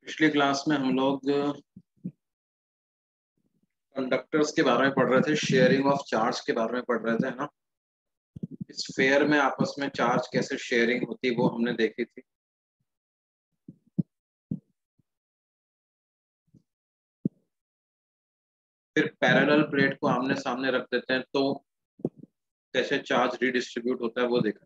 पिछली क्लास में हम लोग कंडक्टर्स के बारे में पढ़ रहे थे, शेयरिंग ऑफ चार्ज के बारे में पढ़ रहे थे, है ना। स्फेयर में आपस में चार्ज कैसे शेयरिंग होती है वो हमने देखी थी। फिर पैरेलल प्लेट को आमने सामने रख देते हैं तो कैसे चार्ज रिडिस्ट्रीब्यूट होता है वो देखा।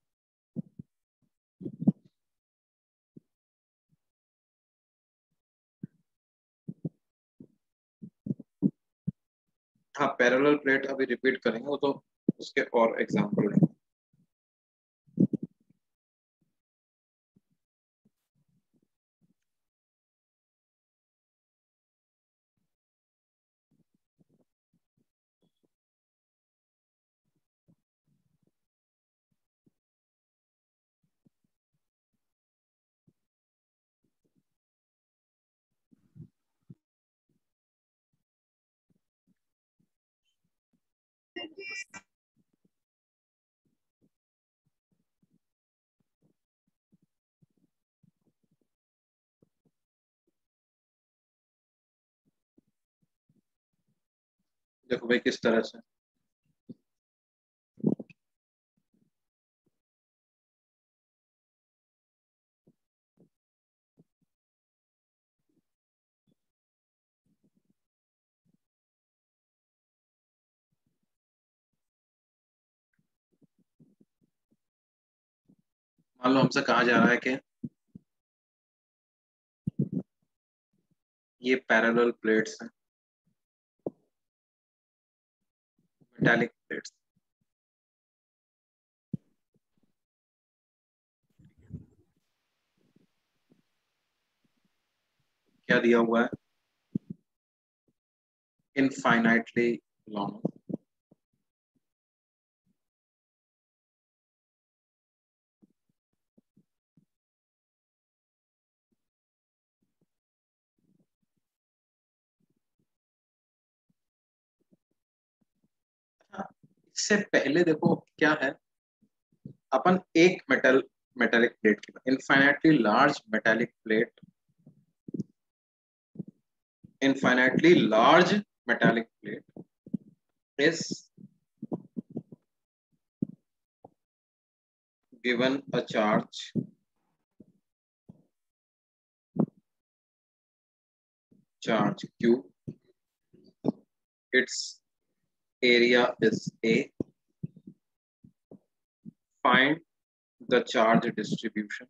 हाँ, पैरेलल प्लेट अभी रिपीट करेंगे, वो तो उसके और एग्जांपल हैं। देखो भाई किस तरह से। मान लो हमसे कहा जा रहा है कि ये पैरेलल प्लेट्स हैं, मेटालिक प्लेट्स। क्या दिया हुआ है? Infinitely long. इससे पहले देखो क्या है, अपन एक मेटालिक प्लेट की infinitely large metallic plate, infinitely large metallic plate is given a charge q, its area is a, find the charge distribution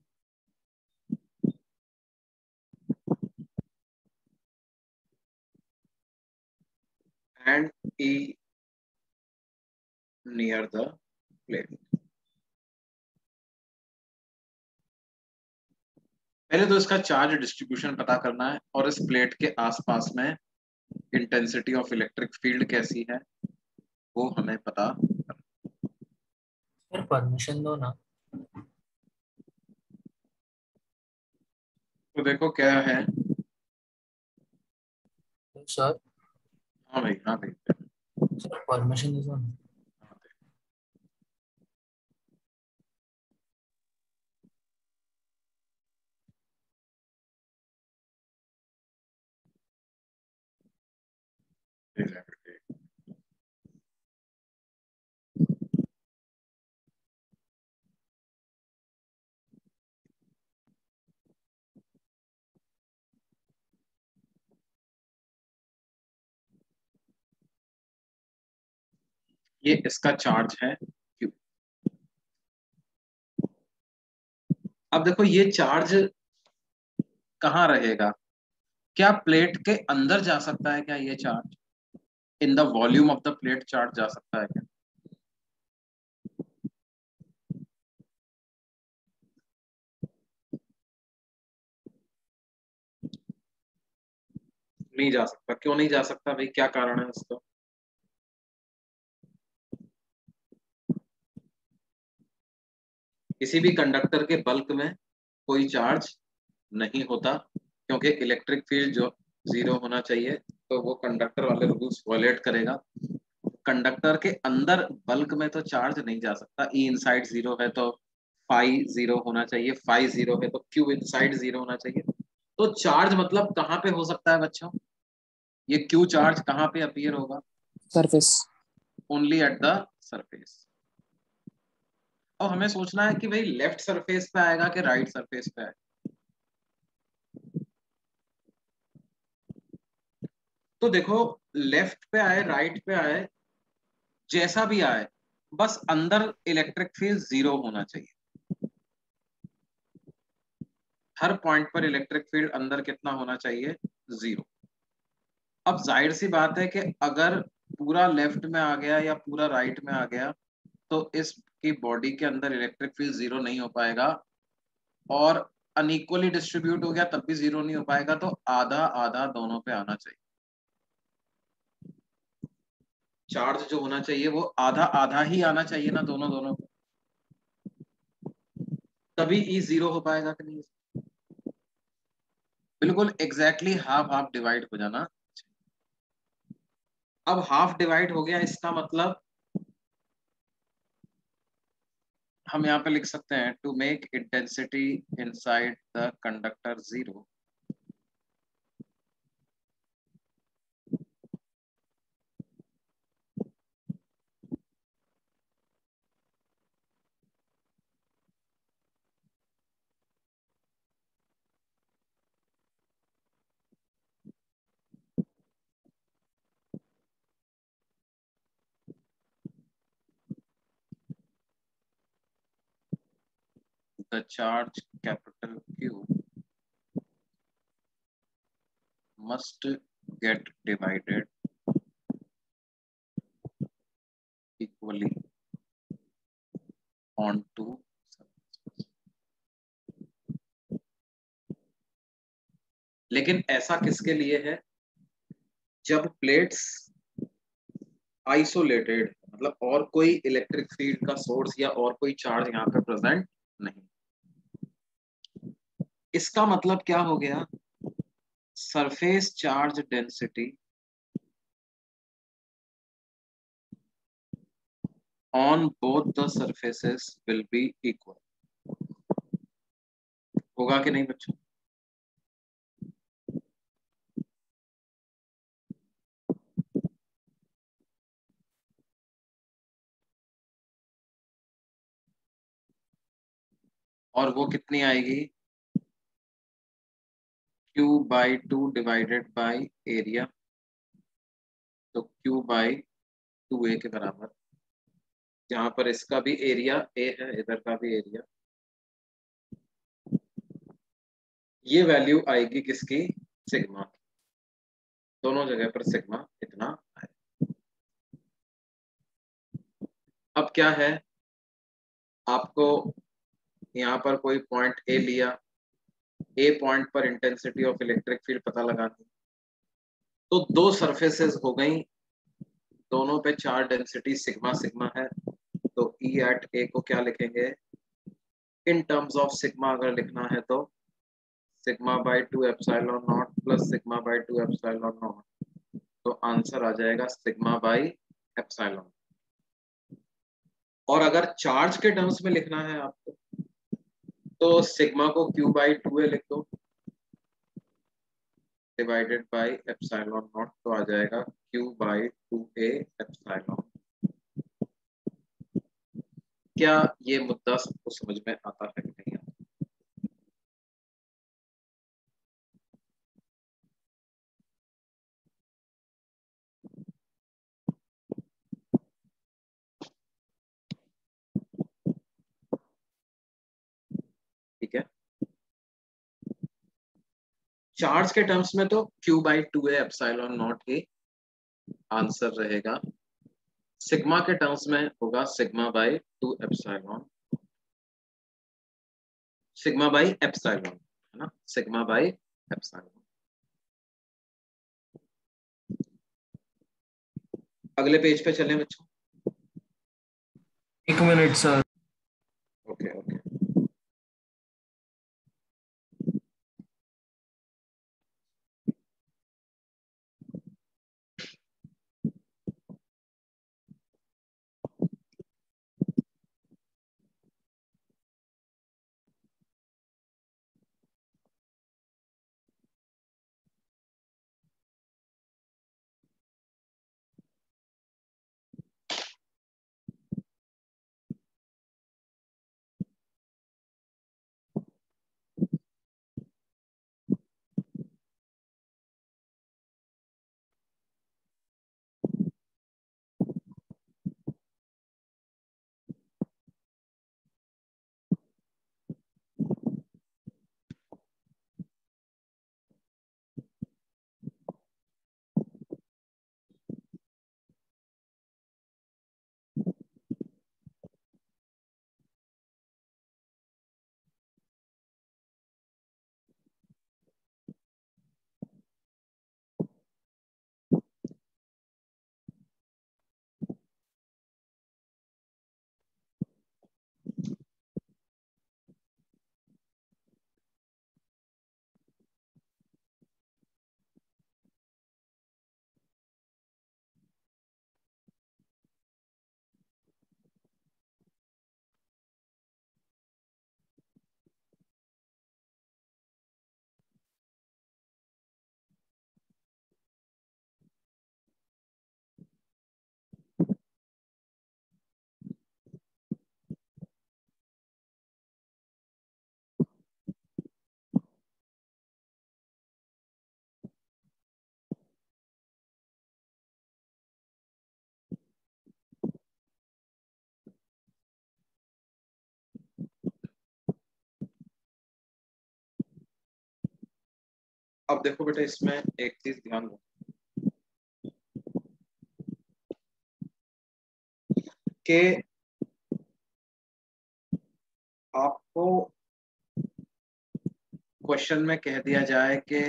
and e near the plate। पहले तो इसका चार्ज डिस्ट्रीब्यूशन पता करना है और इस प्लेट के आसपास में इंटेंसिटी ऑफ इलेक्ट्रिक फील्ड कैसी है वो हमें पता। सर परमिशन दो ना। तो देखो क्या है। सर हाँ भाई, हाँ भाई। सर परमिशन दो ना। ये इसका चार्ज है Q। अब देखो ये चार्ज कहाँ रहेगा? क्या प्लेट के अंदर जा सकता है? क्या ये charge in the volume of the plate charge जा सकता है क्या? नहीं जा सकता। क्यों नहीं जा सकता भाई, क्या कारण है इसका? किसी भी कंडक्टर के बल्क में कोई चार्ज नहीं होता, क्योंकि इलेक्ट्रिक फील्ड जो जीरो होना चाहिए, तो वो कंडक्टर वाले रूल्स वॉयलेट करेगा। कंडक्टर के अंदर बल्क में तो चार्ज नहीं जा सकता। ई इनसाइड जीरो है तो फाई जीरो होना चाहिए, फाई जीरो है तो क्यू इनसाइड जीरो होना चाहिए। तो चार्ज मतलब कहाँ पे हो सकता है बच्चों? ये क्यू चार्ज कहाँ पे अपीयर होगा? Surface. Only at the surface. और हमें सोचना है कि भाई लेफ्ट सरफेस पे आएगा कि राइट सरफेस पे आएगा। तो देखो, लेफ्ट पे आए राइट पे आए, जैसा भी आए, बस अंदर इलेक्ट्रिक फील्ड जीरो होना चाहिए। हर पॉइंट पर इलेक्ट्रिक फील्ड अंदर कितना होना चाहिए? जीरो। अब जाहिर सी बात है कि अगर पूरा लेफ्ट में आ गया या पूरा राइट में आ गया तो इसकी बॉडी के अंदर इलेक्ट्रिक फील्ड जीरो नहीं हो पाएगा, और अनइक्वली डिस्ट्रीब्यूट हो गया तब भी जीरो नहीं हो पाएगा। तो आधा आधा दोनों पे आना चाहिए। चार्ज जो होना चाहिए वो आधा आधा ही आना चाहिए ना, दोनों दोनों पे। तभी ई जीरो हो पाएगा कि नहीं? बिल्कुल एग्जैक्टली हाफ हाफ डिवाइड हो जाना। अब हाफ डिवाइड हो गया, इसका मतलब हम यहाँ पे लिख सकते हैं to make intensity inside the conductor zero, the charge capital Q must get divided equally onto, लेकिन ऐसा किसके लिए है? जब प्लेट्स आइसोलेटेड, मतलब और कोई इलेक्ट्रिक फील्ड का सोर्स या और कोई चार्ज यहाँ पे प्रेजेंट नहीं। इसका मतलब क्या हो गया? Surface charge density on both the surfaces will be equal। होगा कि नहीं बच्चों? और वो कितनी आएगी? Q/2 divided by area. तो Q/2A के बराबर, जहां पर इसका भी एरिया A है, इधर का भी एरिया। ये वैल्यू आएगी किसकी? सिग्मा की। दोनों जगह पर सिग्मा इतना है। अब क्या है, आपको यहाँ पर कोई पॉइंट ए लिया, ए पॉइंट पर इंटेंसिटी ऑफ इलेक्ट्रिक फील्ड पता लगानी। तो दो सरफेसेस हो गई, दोनों पे चार्ज डेंसिटी सिग्मा सिग्मा है। तो E एट ए को क्या लिखेंगे इन टर्म्स ऑफ सिग्मा? अगर लिखना है तो सिग्मा/2 एप्सिलॉन नॉट प्लस सिग्मा/2 एप्सिलॉन नॉट। तो आंसर आ जाएगा सिग्मा/एप्सिलॉन। और अगर चार्ज के टर्म्स में लिखना है आपको तो सिग्मा को Q/2A लिख दो डिवाइडेड बाय एप्सिलॉन नॉट। तो आ जाएगा Q/2A एप्सिलॉन। क्या ये मुद्दा सबको समझ में आता है कि नहीं आता? ठीक है, चार्ज के टर्म्स में तो Q/2A epsilon not he answer रहेगा। सिग्मा के टर्म्स में होगा सिग्मा/2 एप्सिलॉन, सिग्मा/एप्सिलॉन, है ना, सिग्मा/एप्सिलॉन। अगले पेज पे चलें बच्चों। 1 मिनट सर। Okay okay. अब देखो बेटा, इसमें एक चीज ध्यान दो कि आपको क्वेश्चन में कह दिया जाए कि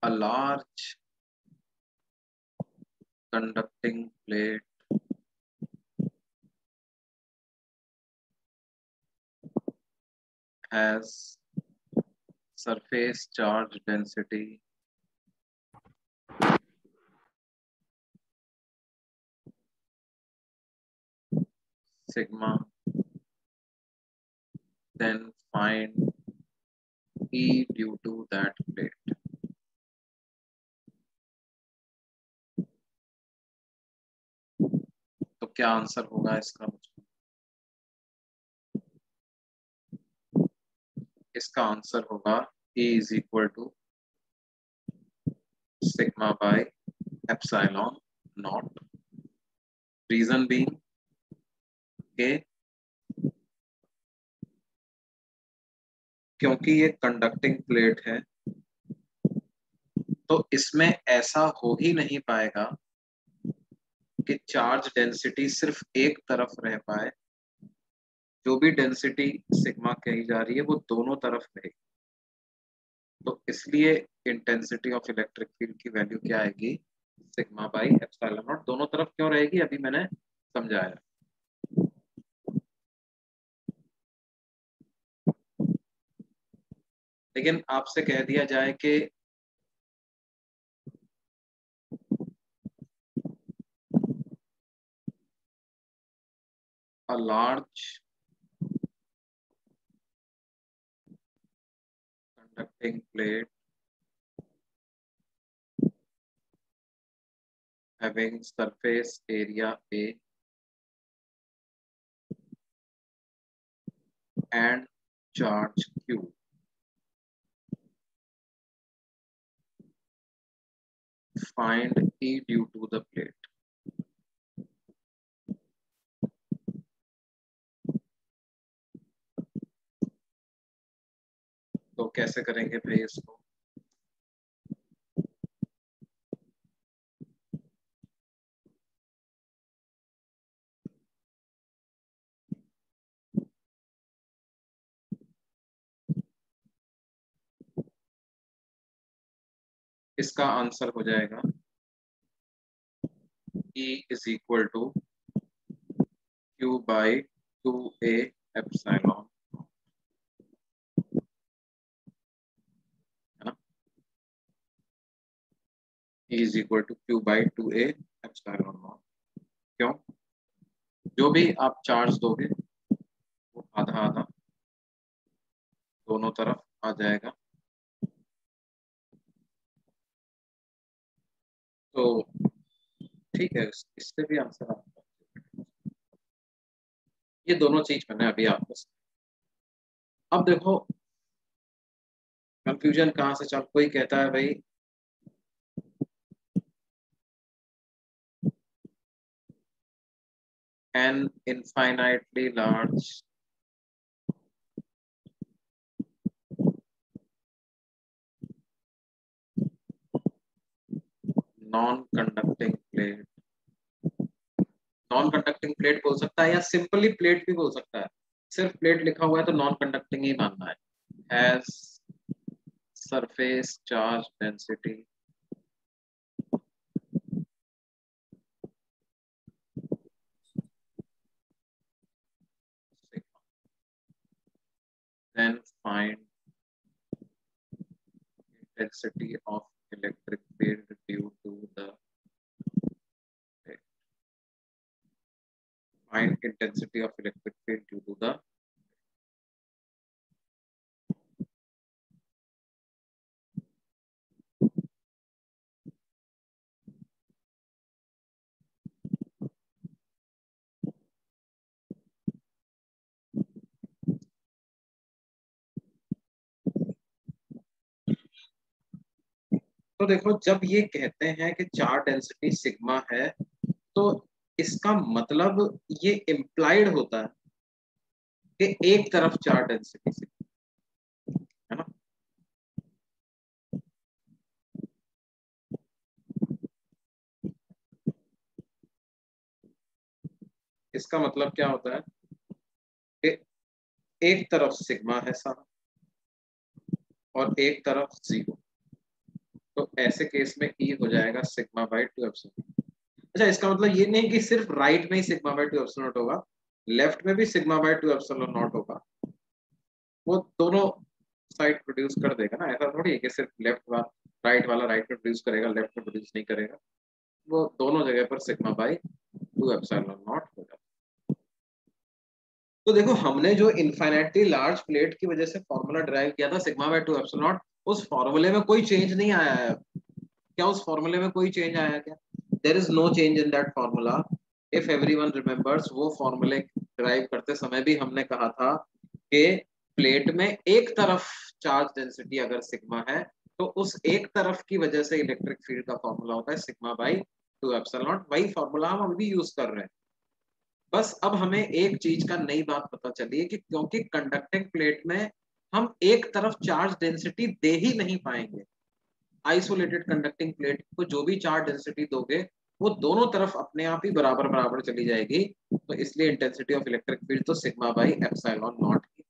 a large conducting plate has surface charge density sigma, then find E due to that plate. तो क्या आंसर होगा इसका? इसका आंसर होगा E is equal to sigma by epsilon naught. Reason being के क्योंकि ये कंडक्टिंग प्लेट है तो इसमें ऐसा हो ही नहीं पाएगा कि चार्ज डेंसिटी सिर्फ एक तरफ रह पाए। जो भी डेंसिटी सिग्मा कही जा रही है वो दोनों तरफ रहेगी। तो इसलिए इंटेंसिटी ऑफ इलेक्ट्रिक फील्ड की वैल्यू क्या आएगी? Sigma by epsilon not. दोनों तरफ क्यों रहेगी अभी मैंने समझाया। लेकिन आपसे कह दिया जाए कि a large conducting plate having surface area A and charge Q find E due to the plate। तो कैसे करेंगे भाई इसको? इसका आंसर हो जाएगा E is equal to Q by 2A epsilon, है ना? E is equal to Q by 2A epsilon not. क्यों? जो भी आप चार्ज दोगे वो आधा आधा दोनों तरफ आ जाएगा। तो ठीक है, इससे भी आंसर आता है। ये दोनों चीज मैंने अभी आपको। अब देखो कंफ्यूजन कहाँ से चल, कोई कहता है भाई an infinitely large non-conducting plate, non conducting plate बोल सकता है या सिंपली प्लेट भी बोल सकता है। सिर्फ प्लेट लिखा हुआ है तो नॉन कंडक्टिंग ही मानना है। Has surface charge density find intensity of electric field due to the find intensity of electric field due to the तो देखो जब ये कहते हैं कि चार्ज डेंसिटी सिग्मा है तो इसका मतलब ये इम्प्लाइड होता है कि एक तरफ चार्ज डेंसिटी सिग्मा है ना। इसका मतलब क्या होता है कि एक तरफ सिग्मा है सारा और एक तरफ जीरो, तो ऐसे केस में ई हो जाएगा सिग्मा बाई टू एप्सिलॉन। अच्छा इसका मतलब ये नहीं कि सिर्फ राइट में ही sigma by two epsilon naught होगा, लेफ्ट में भी sigma by two epsilon naught होगा, वो दोनों साइड प्रोड्यूस कर देगा ना। ऐसा थोड़ी है कि सिर्फ लेफ्ट वाला राइट वाला राइट में प्रोड्यूस करेगा लेफ्ट में प्रोड्यूस नहीं करेगा, वो दोनों जगह पर sigma by two epsilon naught होगा। तो देखो हमने जो इनफाइनाइटली लार्ज प्लेट की वजह से फॉर्मूला ड्राइव किया था sigma by two epsilon not, उस फॉर्मूले में कोई चेंज नहीं आया है क्या? उस फॉर्मूले में कोई चेंज आया क्या? There is no change in that formula. If everyone remembers, वो फॉर्मूले ड्राइव करते समय भी हमने कहा था कि प्लेट में एक तरफ चार्ज डेंसिटी अगर सिग्मा है तो उस एक तरफ की वजह से इलेक्ट्रिक फील्ड का फॉर्मूला होता है sigma by two epsilon not. वही फॉर्मूला हम अभी भी यूज कर रहे हैं। बस अब हमें एक चीज का नई बात पता चली है कि क्योंकि कंडक्टिंग प्लेट में हम एक तरफ चार्ज डेंसिटी दे ही नहीं पाएंगे, आइसोलेटेड कंडक्टिंग प्लेट को जो भी चार्ज डेंसिटी दोगे वो दोनों तरफ अपने आप ही बराबर बराबर चली जाएगी, तो इसलिए इंटेंसिटी ऑफ इलेक्ट्रिक फील्ड तो सिग्मा बाई एप्सिलॉन नॉट ही।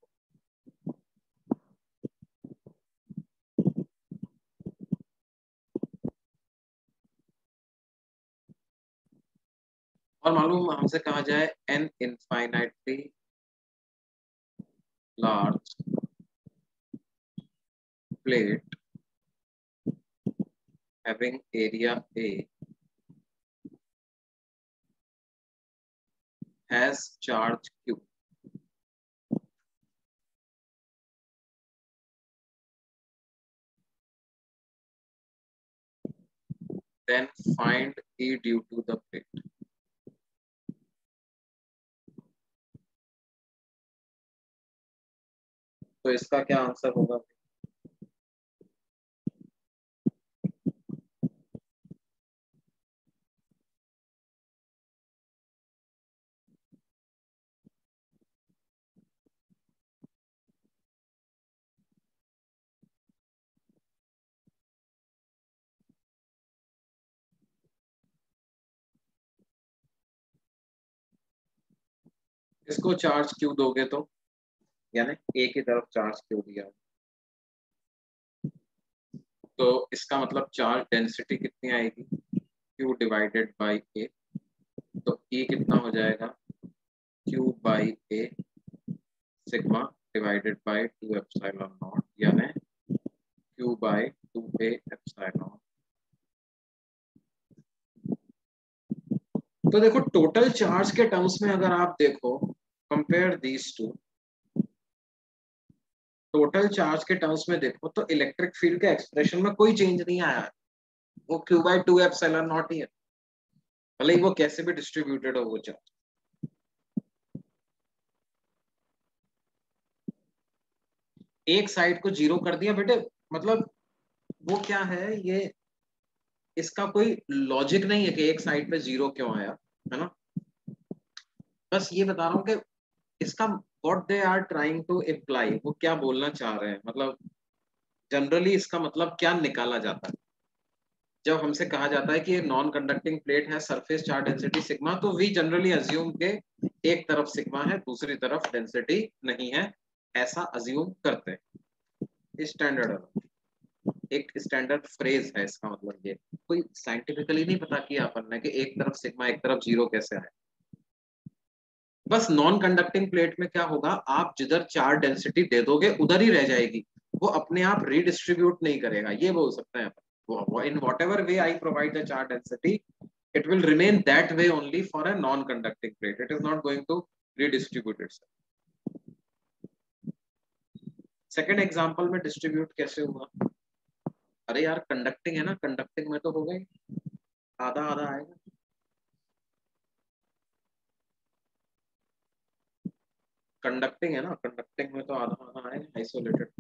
और मालूम हमसे कहा जाए an infinitely large plate having area A has charge Q, then find E due to the plate। तो इसका क्या आंसर होगा? इसको चार्ज क्यू दोगे तो यानी ए की तरफ चार्ज क्यू दिया तो इसका मतलब चार्ज डेंसिटी कितनी आएगी? क्यू डिवाइडेड बाई ए, तो ई कितना हो जाएगा? Q by A sigma divided by two epsilon naught, यानी Q by two A epsilon. तो देखो टोटल चार्ज के टर्म्स में अगर आप देखो, compare these two, total charge के टर्म्स में देखो तो इलेक्ट्रिक फील्ड के एक्सप्रेशन में कोई चेंज नहीं आया है, वो Q by two epsilon not ही है, भले ही वो कैसे भी डिस्ट्रीब्यूटेड हो वो चार्ज। एक साइड को जीरो कर दिया बेटे, मतलब वो क्या है ये, इसका कोई लॉजिक नहीं है कि एक साइड पे जीरो क्यों आया, है ना। बस ये बता रहा हूँ कि इसका what they are trying to imply, वो क्या बोलना चाह रहे हैं, मतलब जनरली इसका मतलब क्या निकाला जाता है जब हमसे कहा जाता है कि ये नॉन कंडक्टिंग प्लेट है, सरफेस चार्ज डेंसिटी सिग्मा, तो वी जनरली अज्यूम के एक तरफ सिग्मा है दूसरी तरफ डेंसिटी नहीं है, ऐसा अज्यूम करते हैं। स्टैंडर्ड एक स्टैंडर्ड फ्रेज है इसका, मतलब ये कोई साइंटिफिकली नहीं पता किया अपन ने कि एक तरफ सिग्मा एक तरफ जीरो कैसे आए। बस नॉन कंडक्टिंग प्लेट में क्या होगा, आप जिधर चार्ज डेंसिटी दे दोगे उधर ही रह जाएगी, वो अपने आप रीडिस्ट्रीब्यूट नहीं करेगा, ये बोल सकते हैं अपन। In whatever way I provide the charge density, it will remain that way only for a non-conducting plate. It is not going to redistribute itself. Second example में डिस्ट्रीब्यूट कैसे हुआ, अरे यार कंडक्टिंग है ना, कंडक्टिंग में तो हो गई, आधा आधा आएगा। कंडक्टिंग है ना, कंडक्टिंग में तो आधा आधा आएगा, आइसोलेटेड।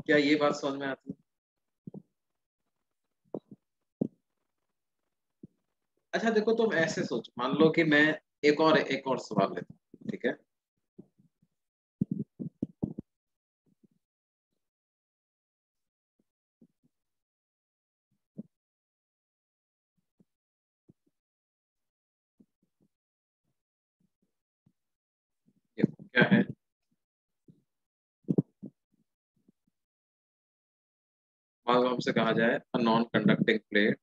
क्या ये बात समझ में आती है? अच्छा देखो, तुम ऐसे सोचो, मान लो कि मैं एक और सवाल लेता हूँ, ठीक है। ये क्या है, मान लो हमसे कहा जाए a non conducting plate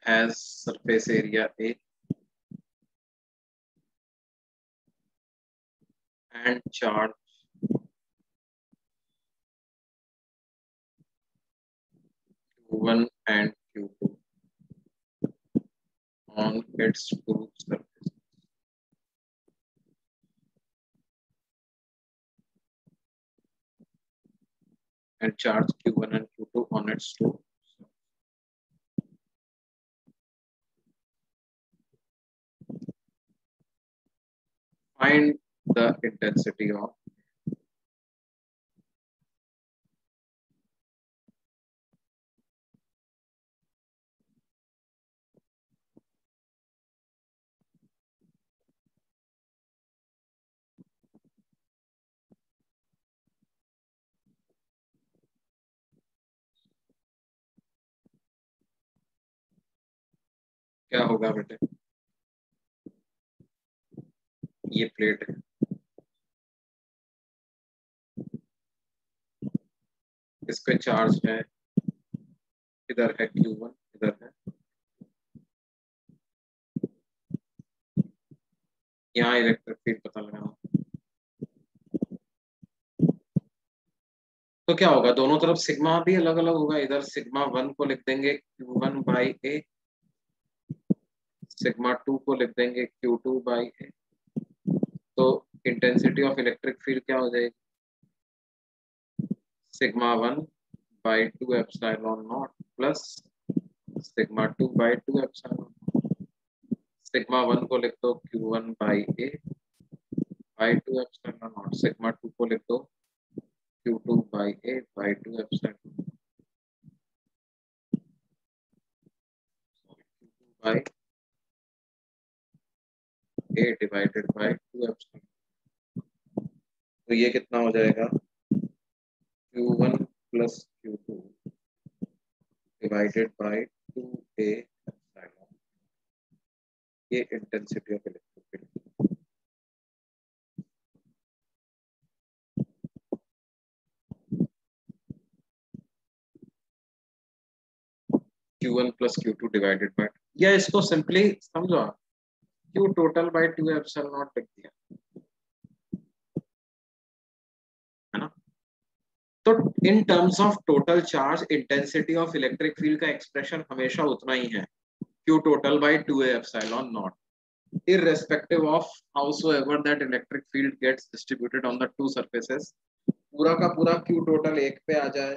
has surface area A and charge Q1 and Q2 on its two surfaces. And charge Q1 and Q2 on its two. Find the intensity of क्या होगा बेटे, ये प्लेट है, इस पे चार्ज है, इधर है Q1, इधर है, यहाँ इलेक्ट्रिक फील्ड पता लगाना। तो क्या होगा, दोनों तरफ सिग्मा भी अलग अलग होगा, इधर सिग्मा 1 को लिख देंगे Q1 बाई ए, सिग्मा 2 को लिख देंगे Q2 बाई ए। तो इंटेंसिटी ऑफ इलेक्ट्रिक फील्ड क्या हो जाएगी, sigma 1 by 2 epsilon naught plus sigma 2 by 2 epsilon. Sigma 1 को लिख दो Q1 by A by 2 epsilon naught, sigma 2 को लिख दो Q2 by A by 2 epsilon by A divided by 2 epsilon. तो ये कितना हो जाएगा, Q1 plus Q2 divided by 2a epsilon, ये intensity of electric field. Q1 plus Q2 divided by, या इसको सिंपली समझो आप, Q total by 2 epsilon not लिख दिया, है ना। तो in terms of total charge intensity of electric field का एक्सप्रेशन हमेशा उतना ही है, Q total by 2a epsilon naught, irrespective of howsoever that electric field gets distributed on the two surfaces। पूरा का पूरा Q total एक पे आ जाए,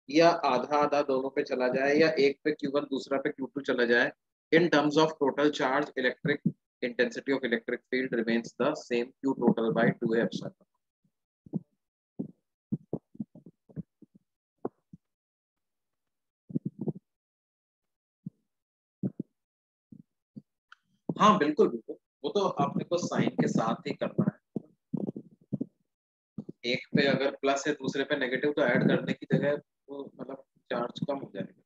या आधा आधा दोनों पे चला जाए, या एक पे Q1 दूसरा पे Q2 चला जाए, in terms of total charge electric intensity of electric field remains the same, Q total by 2a epsilon। हाँ बिल्कुल बिल्कुल, वो तो आपने को साइन के साथ ही करना है, एक पे अगर प्लस है दूसरे पे नेगेटिव, तो ऐड करने की जगह वो मतलब चार्ज कम हो जाएगा।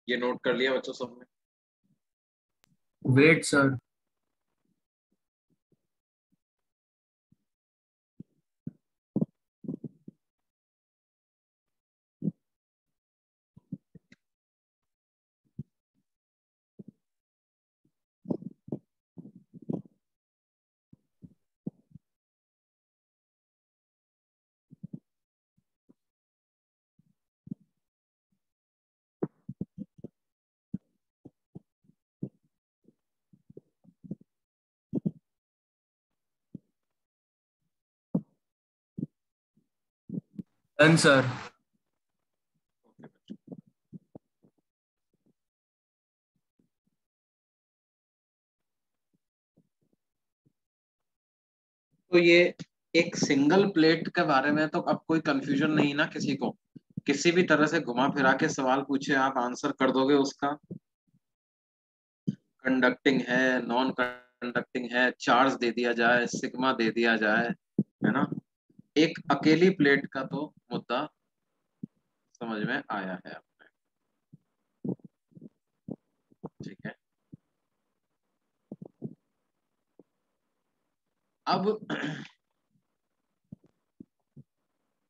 ये नोट कर लिया बच्चों सबने? Wait sir. Done sir. तो ये एक सिंगल प्लेट के बारे में तो अब कोई कंफ्यूजन नहीं ना किसी को? किसी भी तरह से घुमा फिरा के सवाल पूछे आप आंसर कर दोगे उसका। कंडक्टिंग है, नॉन कंडक्टिंग है, चार्ज दे दिया जाए, सिग्मा दे दिया जाए, है ना? एक अकेली प्लेट का तो मुद्दा समझ में आया है आपने। ठीक है, अब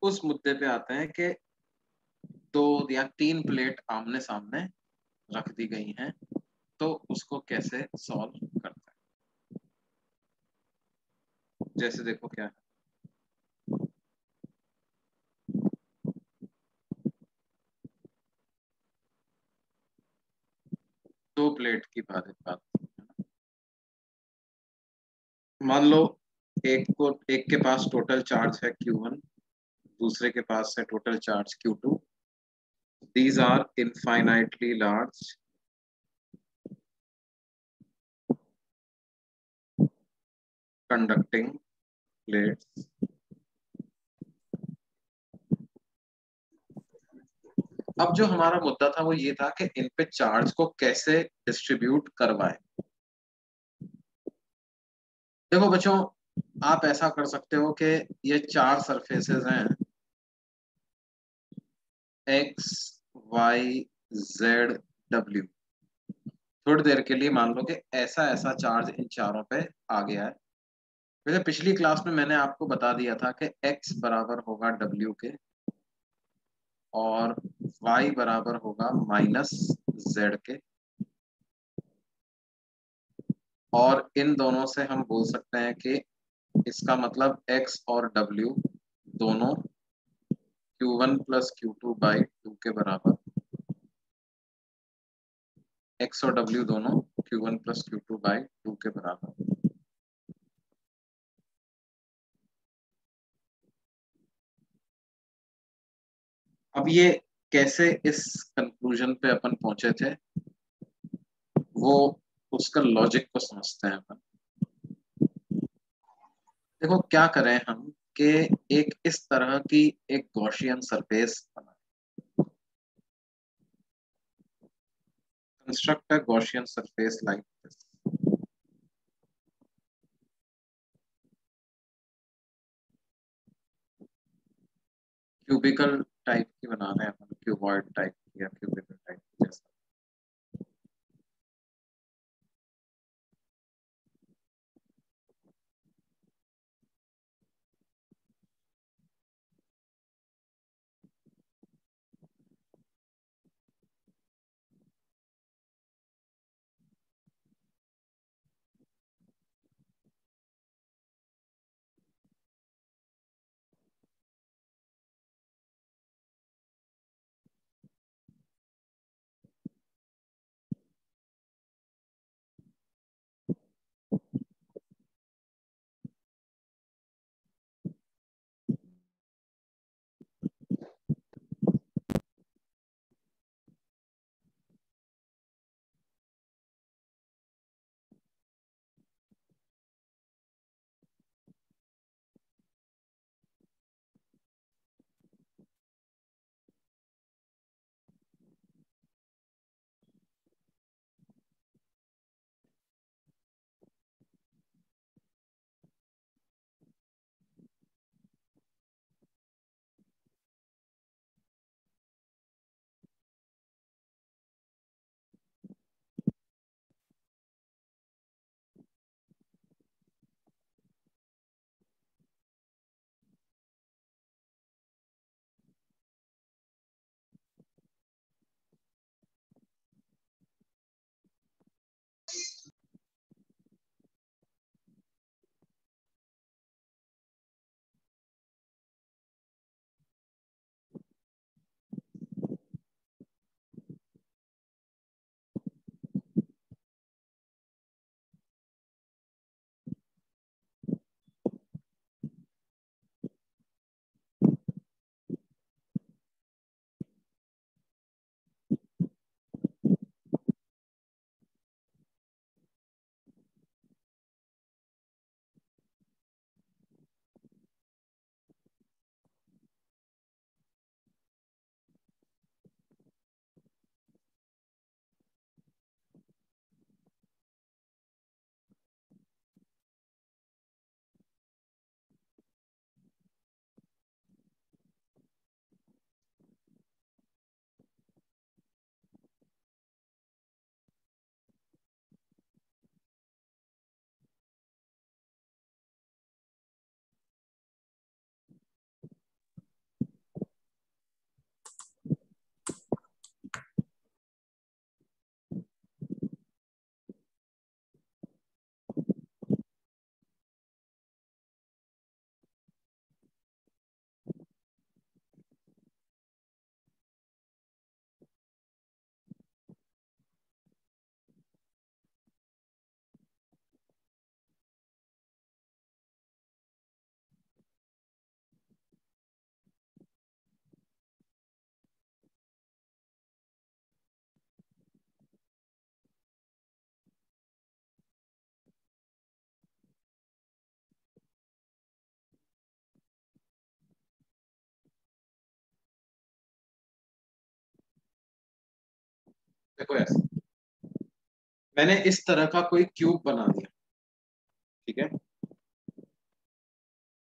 उस मुद्दे पे आते हैं कि दो या तीन प्लेट आमने सामने रख दी गई हैं, तो उसको कैसे सॉल्व करते हैं। जैसे देखो क्या है, दो प्लेट की बात। मान लो एक के पास टोटल चार्ज है Q1, दूसरे के पास है total charge Q2। These are infinitely large conducting plates. अब जो हमारा मुद्दा था वो ये था कि इन पे चार्ज को कैसे डिस्ट्रीब्यूट करवाएं। देखो बच्चों, आप ऐसा कर सकते हो कि ये चार सरफेसेस हैं, एक्स, वाई, जेड, डब्ल्यू। थोड़ी देर के लिए मान लो कि ऐसा ऐसा चार्ज इन चारों पे आ गया है। वैसे पिछली क्लास में मैंने आपको बता दिया था कि x बराबर होगा डब्ल्यू के, और y बराबर होगा माइनस जेड के, और इन दोनों से हम बोल सकते हैं कि इसका मतलब x और w दोनों Q1 plus Q2 by two के बराबर, x और w दोनों Q1 plus Q2 by two के बराबर। अब ये कैसे इस कंक्लूजन पे अपन पहुंचे थे, वो उसका लॉजिक को समझते हैं अपन। देखो क्या करें हम कि एक इस तरह की एक गॉसियन सरफेस बनाए, construct a Gaussian surface like this. Cubical type की बनाना है अपन, क्यूबॉइड टाइप की या क्यूबिकल टाइप की जैसा। देखो ऐसे मैंने इस तरह का कोई क्यूब बना दिया, ठीक है।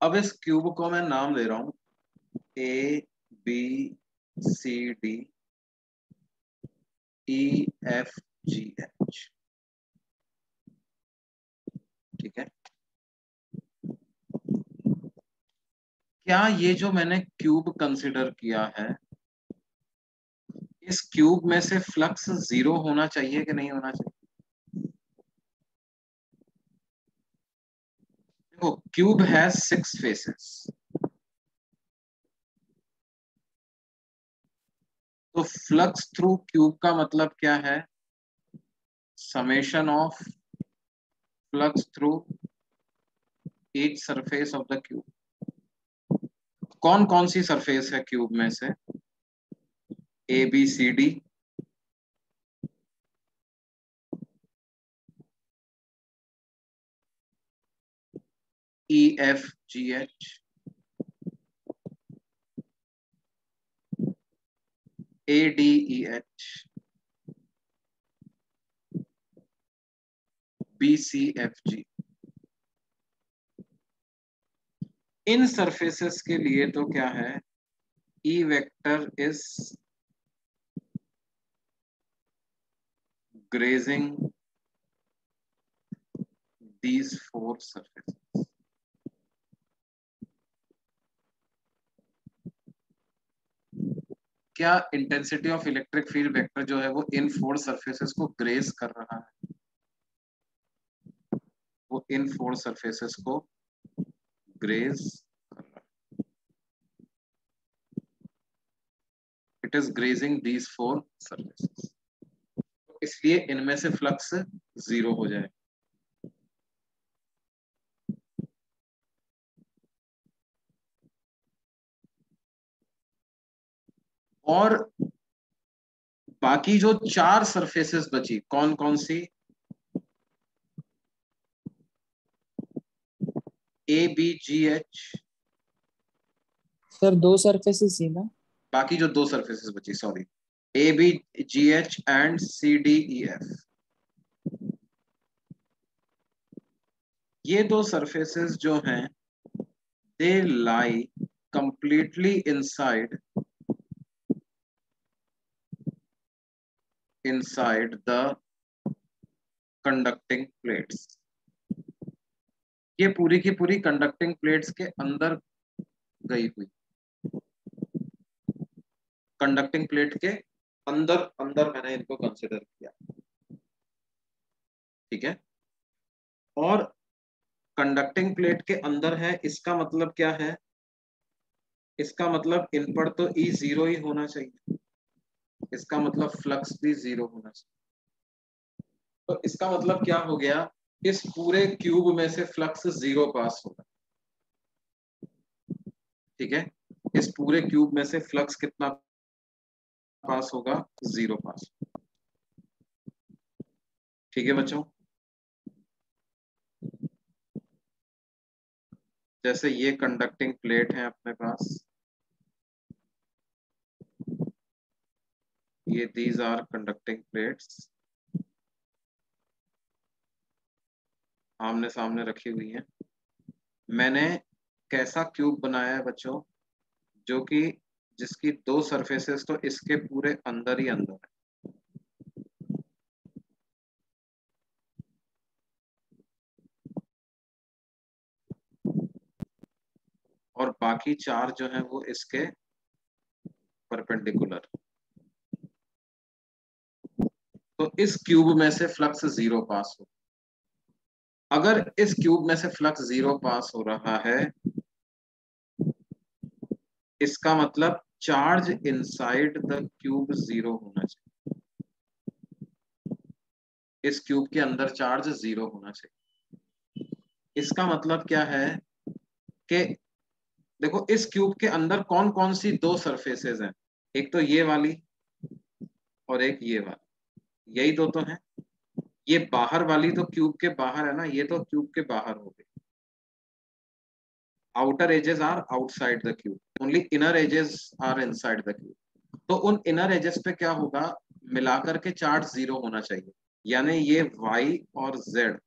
अब इस क्यूब को मैं नाम दे रहा हूं ABCD EFGH, ठीक है। क्या ये जो मैंने क्यूब कंसिडर किया है, इस क्यूब में से फ्लक्स 0 होना चाहिए कि नहीं होना चाहिए? देखो क्यूब हैज 6 फेसेस, तो फ्लक्स थ्रू क्यूब का मतलब क्या है? Summation of flux through each surface of the cube. कौन कौन सी सरफेस है क्यूब में से? ABCD, EFGH, ADEH, BCFG। इन सरफेसेस के लिए तो क्या है, E vector is grazing these 4 surfaces। क्या intensity of electric field vector जो है वो इन 4 सरफेसेस को ग्रेज कर रहा है? वो इन 4 सरफेसेस को ग्रेज कर रहा है। It is grazing these 4 surfaces, इसलिए इनमें से फ्लक्स 0 हो जाए। और बाकी जो 4 सरफेसेस बची कौन कौन सी? ABGH, सर 2 सरफेसेस ही ना। बाकी जो 2 सरफेसेस बची, सॉरी, ABGH एंड CDEF। ये 2 सरफेसेस जो हैं दे लाई completely inside the conducting plates। ये पूरी की पूरी कंडक्टिंग प्लेट्स के अंदर गई हुई, कंडक्टिंग प्लेट के अंदर अंदर मैंने इनको कंसिडर किया, ठीक है। और कंडक्टिंग प्लेट के अंदर है, इसका मतलब क्या है? इसका मतलब इन पर तो E 0 ही होना चाहिए, इसका मतलब फ्लक्स भी 0 होना चाहिए। तो इसका मतलब क्या हो गया, इस पूरे क्यूब में से फ्लक्स 0 पास होगा, ठीक है। इस पूरे क्यूब में से फ्लक्स कितना पास होगा? 0 पास, ठीक है बच्चों। जैसे ये कंडक्टिंग प्लेट है अपने पास, ये दीज आर कंडक्टिंग प्लेट्स, आमने सामने रखी हुई हैं। मैंने कैसा क्यूब बनाया है बच्चों, जो कि जिसकी 2 सरफेसेस तो इसके पूरे अंदर ही अंदर है, और बाकी 4 जो है वो इसके परपेंडिकुलर। तो इस क्यूब में से फ्लक्स 0 पास हो। अगर इस क्यूब में से फ्लक्स 0 पास हो रहा है, इसका मतलब चार्ज इनसाइड द क्यूब 0 होना चाहिए, इस क्यूब के अंदर चार्ज 0 होना चाहिए। इसका मतलब क्या है कि देखो इस क्यूब के अंदर कौन कौन सी 2 सरफेसेस हैं, एक तो ये वाली और एक ये वाली, यही 2 तो हैं। ये बाहर वाली तो क्यूब के बाहर है ना, ये तो क्यूब के बाहर हो गई। Outer edges are outside the cube, only inner edges are inside the cube. तो उन इनर एजेस पे क्या होगा, मिलाकर के चार्ज 0 होना चाहिए, यानी ये y और z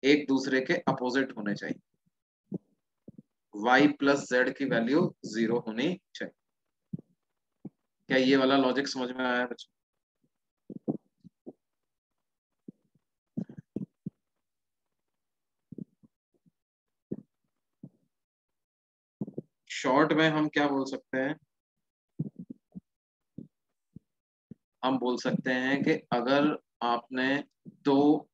एक दूसरे के अपोजिट होने चाहिए। y प्लस z की वैल्यू 0 होनी चाहिए। क्या ये वाला लॉजिक समझ में आया बच्चों? शॉर्ट में हम क्या बोल सकते हैं? हम बोल सकते हैं कि अगर आपने दो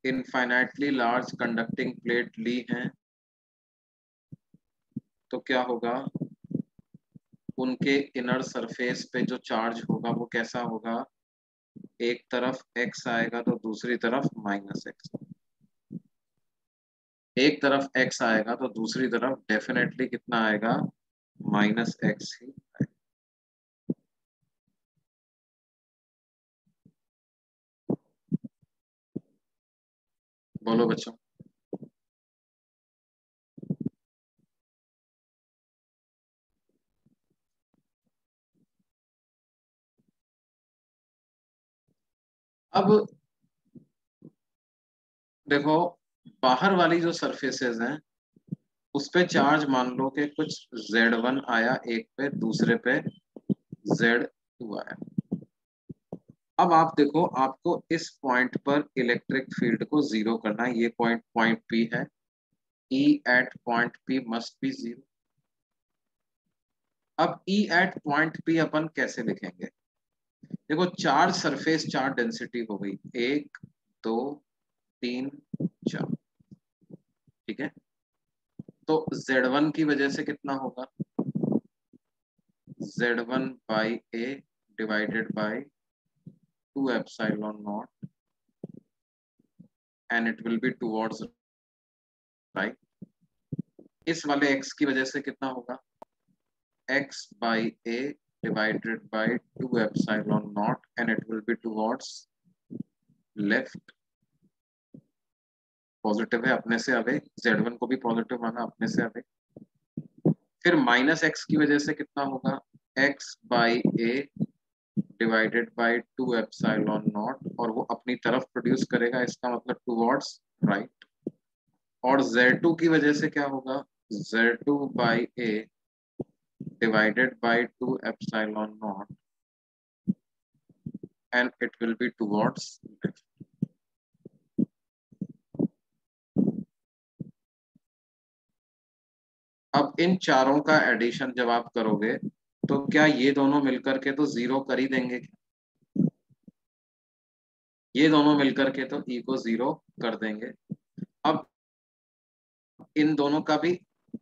इनफाइनाइटली लार्ज कंडक्टिंग प्लेट ली हैं तो क्या होगा, उनके इनर सरफेस पे जो चार्ज होगा वो कैसा होगा, एक तरफ x आएगा तो दूसरी तरफ -x। एक तरफ x आएगा तो दूसरी तरफ डेफिनेटली कितना आएगा, -x ही आएगा। बोलो बच्चों। अब देखो, बाहर वाली जो सरफेसेस हैं उस पे चार्ज मान लो कि कुछ Z1 आया एक पे, दूसरे पे Z2 आया। अब आप देखो, आपको इस पॉइंट पर इलेक्ट्रिक फील्ड को 0 करना है। ये पॉइंट P है। E at point P must be 0। अब E एट पॉइंट P अपन कैसे लिखेंगे? देखो, चार्ज सरफेस चार्ज डेंसिटी हो गई 1 2 3 4, ठीक है। तो Z1 की वजह से कितना होगा, Z1 by A divided by 2 epsilon not and it will be towards right. इस वाले x की वजह से कितना होगा, x by A divided by 2 epsilon not and it will be towards left. Positive है अपने से अवे, Z1 को भी पॉजिटिव माना अपने से अवे। फिर -x की वजह से कितना होगा, x by A divided by 2 epsilon not, और वो अपनी तरफ प्रोड्यूस करेगा, इसका मतलब टुवर्ड्स राइट। और Z2 की वजह से क्या होगा, Z2 by A divided by 2 epsilon not and it will be towards left. अब इन चारों का एडिशन जब आप करोगे तो क्या ये दोनों मिलकर के तो 0 कर ही देंगे? ये दोनों मिलकर के तो E को 0 कर देंगे। अब इन दोनों का भी,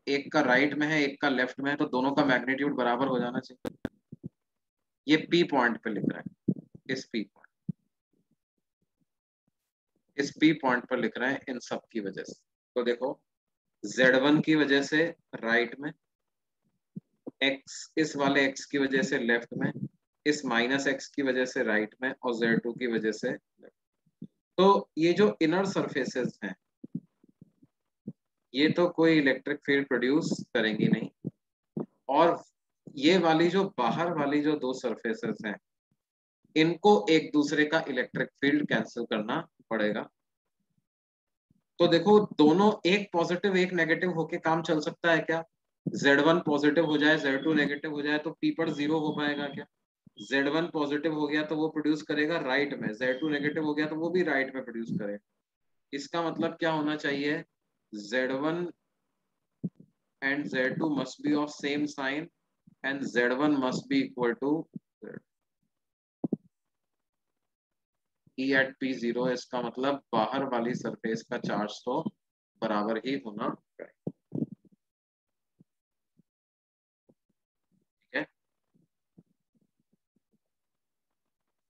एक का राइट में है एक का लेफ्ट में है, तो दोनों का मैग्नीट्यूड बराबर हो जाना चाहिए। ये P पॉइंट पे लिख रहा है, इस P पॉइंट पर लिख रहे हैं इन सब की वजह से। तो देखो, Z1 की वजह से राइट में, x इस वाले x की वजह से लेफ्ट में, इस -x की वजह से राइट में, और Z2 की वजह से लेफ्ट। तो ये जो इनर सरफेसेस हैं ये तो कोई इलेक्ट्रिक फील्ड प्रोड्यूस करेंगी नहीं, और ये वाली जो बाहर वाली जो दो सरफेसेस हैं इनको एक दूसरे का इलेक्ट्रिक फील्ड कैंसिल करना पड़ेगा। तो देखो, दोनों एक पॉजिटिव एक नेगेटिव होके काम चल सकता है क्या? Z1 पॉजिटिव हो जाए Z2 नेगेटिव हो जाए तो P पर 0 हो पाएगा क्या? Z1 पॉजिटिव हो गया तो वो प्रोड्यूस करेगा राइट में, Z2 नेगेटिव हो गया तो वो भी राइट में प्रोड्यूस करेगा। इसका मतलब क्या होना चाहिए, Z1 and Z2 must be of same sign and Z1 must be equal to Z. E at P0, इसका मतलब बाहर वाली सरफेस का चार्ज तो बराबर ही होना चाहिए, ठीक है।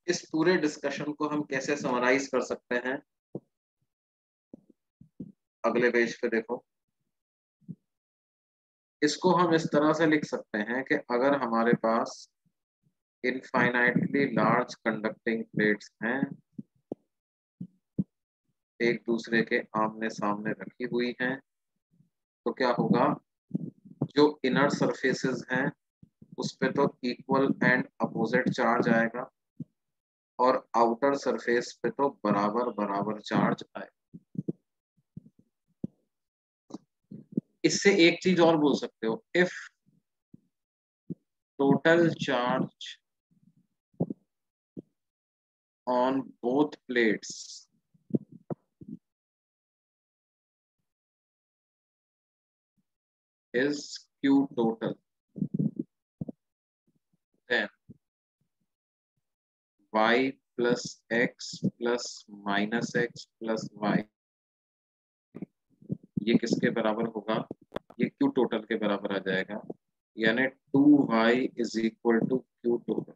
इस पूरे डिस्कशन को हम कैसे समराइज कर सकते हैं, अगले पेज पे देखो। इसको हम इस तरह से लिख सकते हैं कि अगर हमारे पास इनफाइनाइटली लार्ज कंडक्टिंग प्लेट्स हैं, एक दूसरे के आमने सामने रखी हुई हैं, तो क्या होगा, जो इनर सरफेसेस हैं उस पे तो इक्वल एंड अपोजिट चार्ज आएगा, और आउटर सरफेस पे तो बराबर बराबर चार्ज आएगा। इससे एक चीज और बोल सकते हो, if total charge on both plates is Q total, then y plus x plus minus x plus y, ये किसके बराबर होगा? ये Q टोटल के बराबर आ जाएगा, यानी 2y is equal to Q total.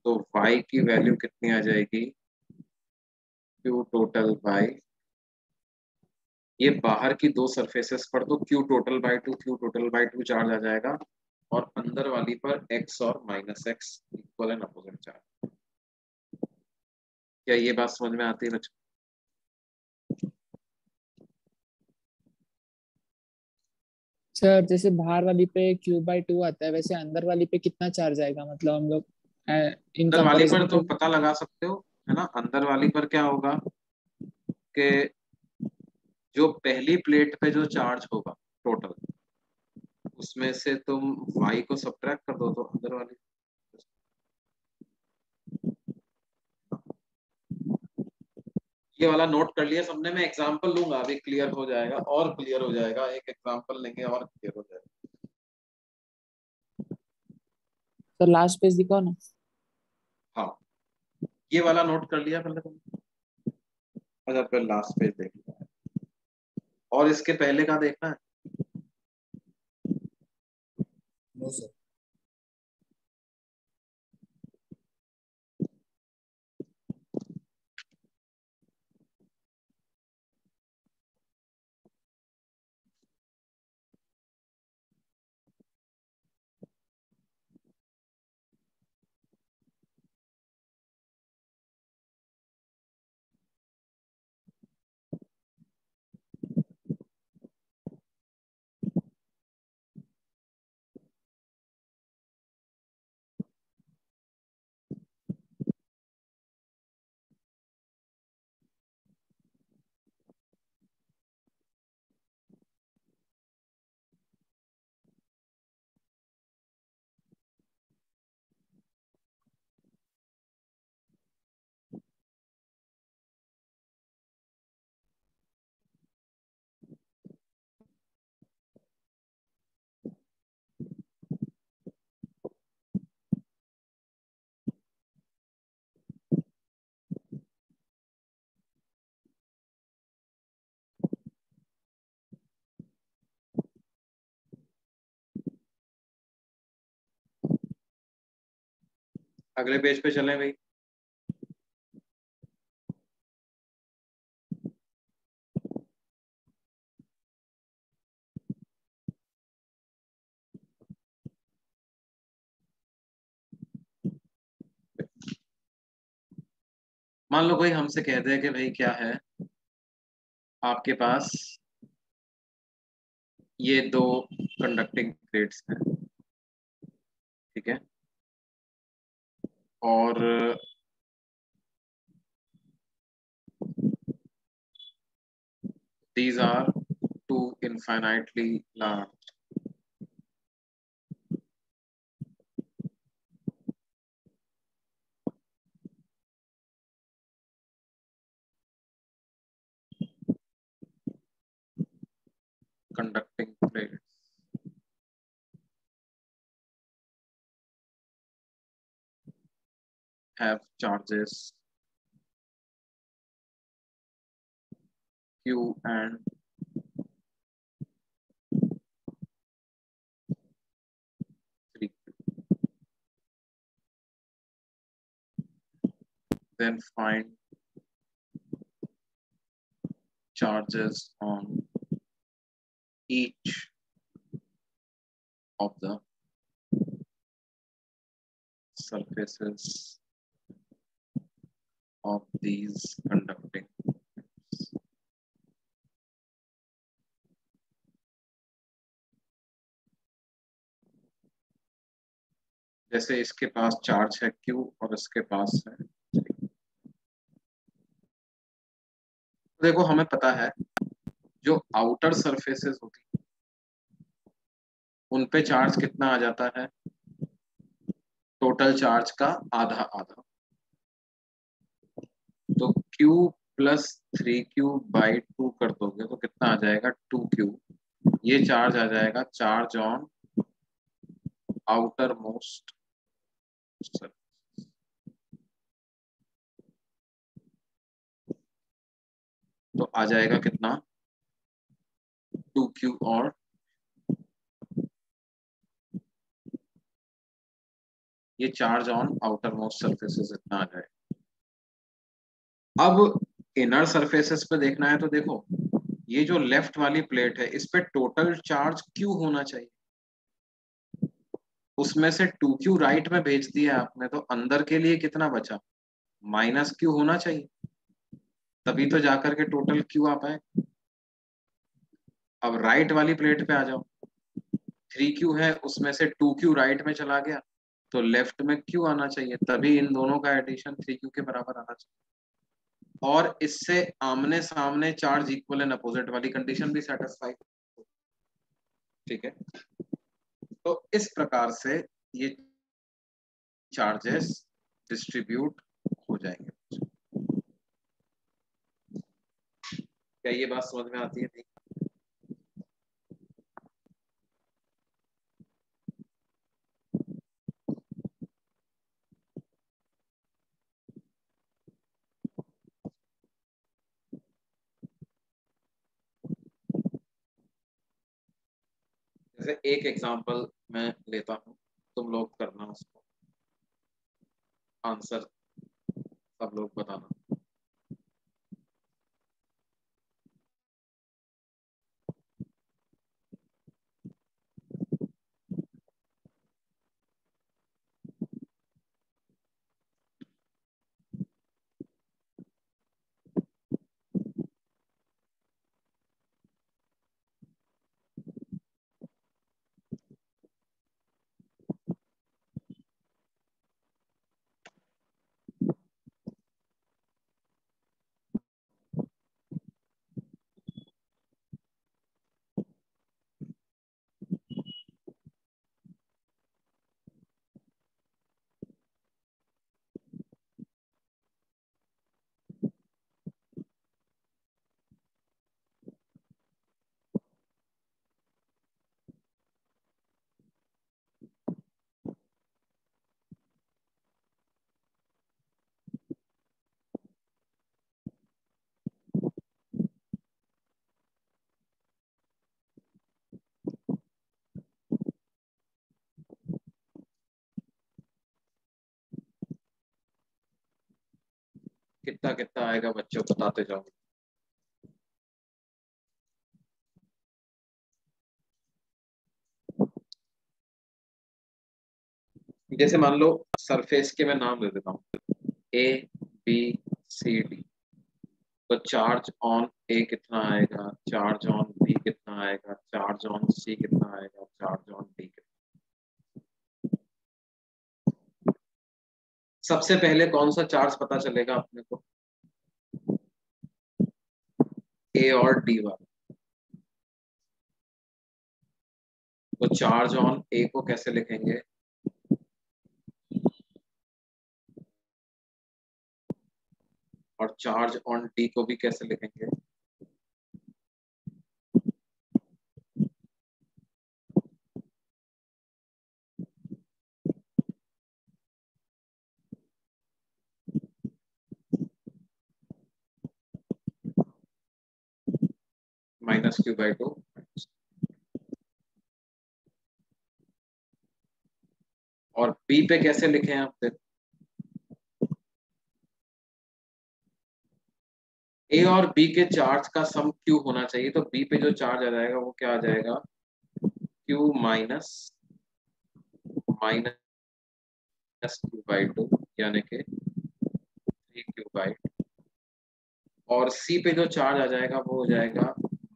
तो y की वैल्यू कितनी आ जाएगी? Q टोटल बाई, ये बाहर की दो सरफेसेस पर तो Q total by two Q total by two charge आ जाएगा, और अंदर वाली पर x और minus X equal and opposite charge. क्या ये बात समझ में आती है बच्चों? सर जैसे बाहर वाली पे Q/2 आता है, वैसे अंदर वाली पे कितना चार्ज आएगा, मतलब हम लोग इन अंदर वाली पर कंपैरिजन तो टू। पता लगा सकते हो, है ना? अंदर वाली पर क्या होगा कि जो पहली प्लेट पे जो चार्ज होगा टोटल, उसमें से तुम y को सब्ट्रैक्ट कर दो तो अंदर वाली। ये वाला नोट कर लिया सबने? मैं एग्जांपल लूंगा, अभी क्लियर हो जाएगा, और क्लियर हो जाएगा, एक एग्जांपल लेंगे और क्लियर हो जाएगा। सर लास्ट पेज दिखाओ ना। हाँ, ये वाला नोट कर लिया पहले तुमने? अच्छा, फिर लास्ट पेज देख लिया है, और इसके पहले का देखना है? No sir. अगले पेज पे चलें भाई। मान लो कोई हमसे कह दे कि भाई क्या है, आपके पास ये दो कंडक्टिंग प्लेट्स हैं, ठीक है, और these are two infinitely large conducting plates have charges Q and three. Then find charges on each of the surfaces of these conducting plates. जैसे इसके पास चार्ज है Q और इसके पास है 3। देखो हमें पता है जो आउटर सरफेसेस होती उन पे चार्ज कितना आ जाता है, टोटल चार्ज का आधा आधा। तो Q प्लस 3Q/2 कर दोगे तो कितना आ जाएगा 2Q। ये चार्ज आ जाएगा charge on outer most surface. तो आ जाएगा कितना 2Q और ये charge on outer most surfaces इतना आ जाएगा। अब इनर सरफेसेस पे देखना है तो देखो ये जो लेफ्ट वाली प्लेट है इस पे टोटल चार्ज Q होना चाहिए, उसमें से 2Q राइट में भेज दिया आपने तो अंदर के लिए कितना बचा, -Q होना चाहिए, तभी तो जाकर के टोटल Q आ पाए। अब राइट वाली प्लेट पे आ जाओ, 3Q है उसमें से 2Q राइट में चला गया तो लेफ्ट में Q आना चाहिए, तभी इन दोनों का एडिशन 3Q के बराबर आना चाहिए। और इससे आमने सामने चार्ज इक्वल एंड अपोजिट वाली कंडीशन भी सेटिस्फाई। ठीक है, तो इस प्रकार से ये चार्जेस डिस्ट्रीब्यूट हो जाएंगे। क्या ये बात समझ में आती है? नहीं? जैसे एक एग्जांपल मैं लेता हूँ, तुम लोग करना उसको, आंसर सब लोग बताना। कितना कितना आएगा बच्चों, बताते जाओ। जैसे मान लो सरफेस के मैं नाम दे देता हूँ ABCD, तो चार्ज ऑन ए कितना आएगा, चार्ज ऑन बी कितना आएगा, चार्ज ऑन सी कितना आएगा, चार्ज ऑन डी कितना। सबसे पहले कौन सा चार्ज पता चलेगा अपने को, ए और डी वाला। तो चार्ज ऑन ए को कैसे लिखेंगे, और चार्ज ऑन डी को भी कैसे लिखेंगे। -Q/2। और बी पे कैसे लिखे हैं आप, ए और बी के चार्ज का सम Q होना चाहिए, तो बी पे जो चार्ज आ जाएगा वो क्या आ जाएगा, Q माइनस Q/2 यानी कि 3Q/2। और सी पे जो चार्ज आ जाएगा वो हो जाएगा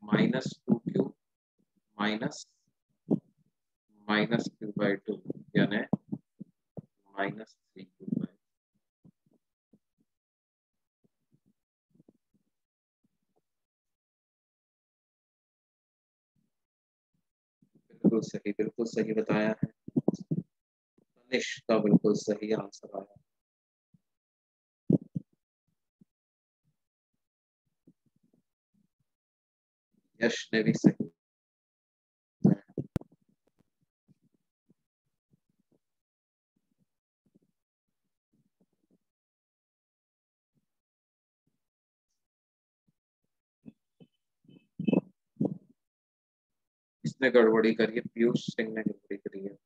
-2Q माइनस Q/2 यानी -3Q/। बिल्कुल सही बताया है। तनिष का बिल्कुल सही आंसर आया। यश ने भी सही। इसने गड़बड़ी करी है, पीयूष सिंह ने गड़बड़ी करी है।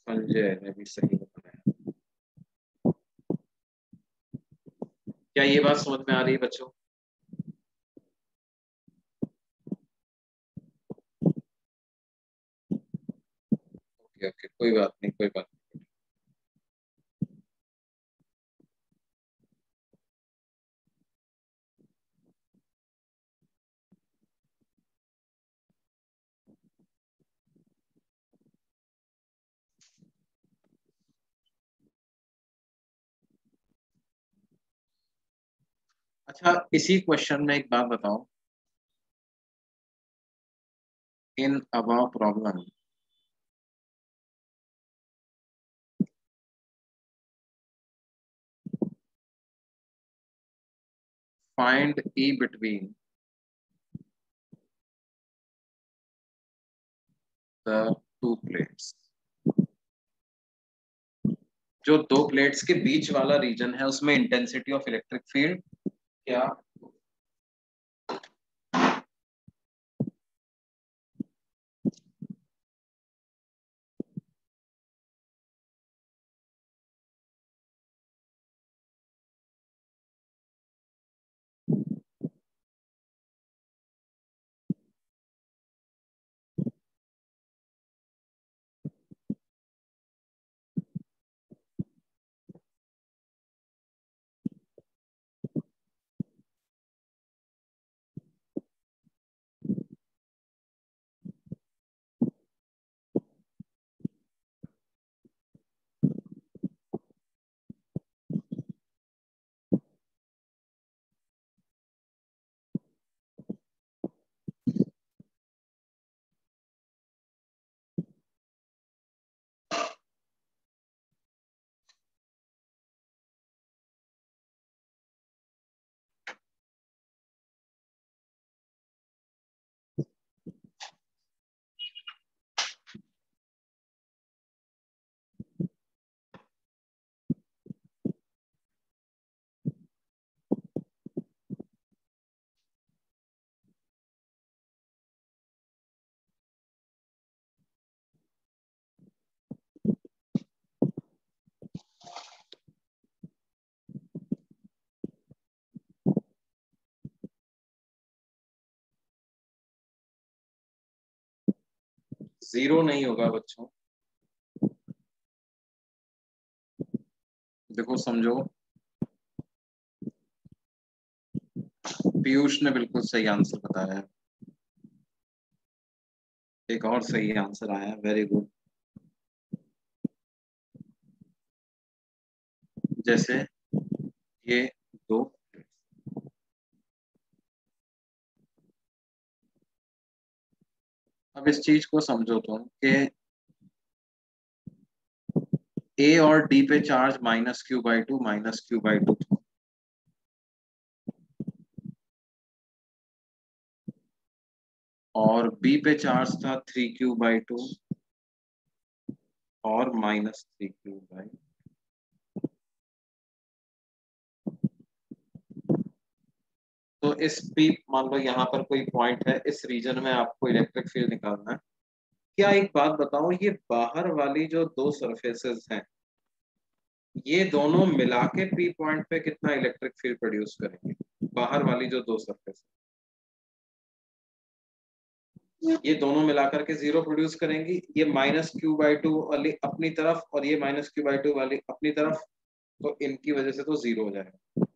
संजय ने भी सही बताया। क्या ये बात समझ में आ रही है बच्चों? ओके ओके, कोई बात नहीं, कोई बात नहीं। अच्छा, इसी क्वेश्चन में एक बात बताओ। In above problem find E between the two plates। जो दो प्लेट्स के बीच वाला रीजन है उसमें इंटेंसिटी ऑफ इलेक्ट्रिक फील्ड क्या? जीरो नहीं होगा बच्चों, देखो समझो। पीयूष ने बिल्कुल सही आंसर बताया है। एक और सही आंसर आया, वेरी गुड। जैसे ये दो, अब इस चीज को समझो तुम कि ए और डी पे चार्ज -Q/2 -Q/2 था, और बी पे चार्ज था 3Q/2 और -3Q/2। तो इस पी, मान लो यहाँ पर कोई पॉइंट है, इस रीजन में आपको इलेक्ट्रिक फील्ड निकालना है। क्या एक बात बताओ, ये बाहर वाली जो दो सरफेसेस हैं, ये दोनों मिला के पी पॉइंट पे कितना इलेक्ट्रिक फील्ड प्रोड्यूस करेंगे? बाहर वाली जो दो सरफेस, ये दोनों मिलाकर के 0 प्रोड्यूस करेंगी। ये -Q/2 वाली अपनी तरफ और ये -Q/2 वाली अपनी तरफ, तो इनकी वजह से तो 0 हो जाएगा।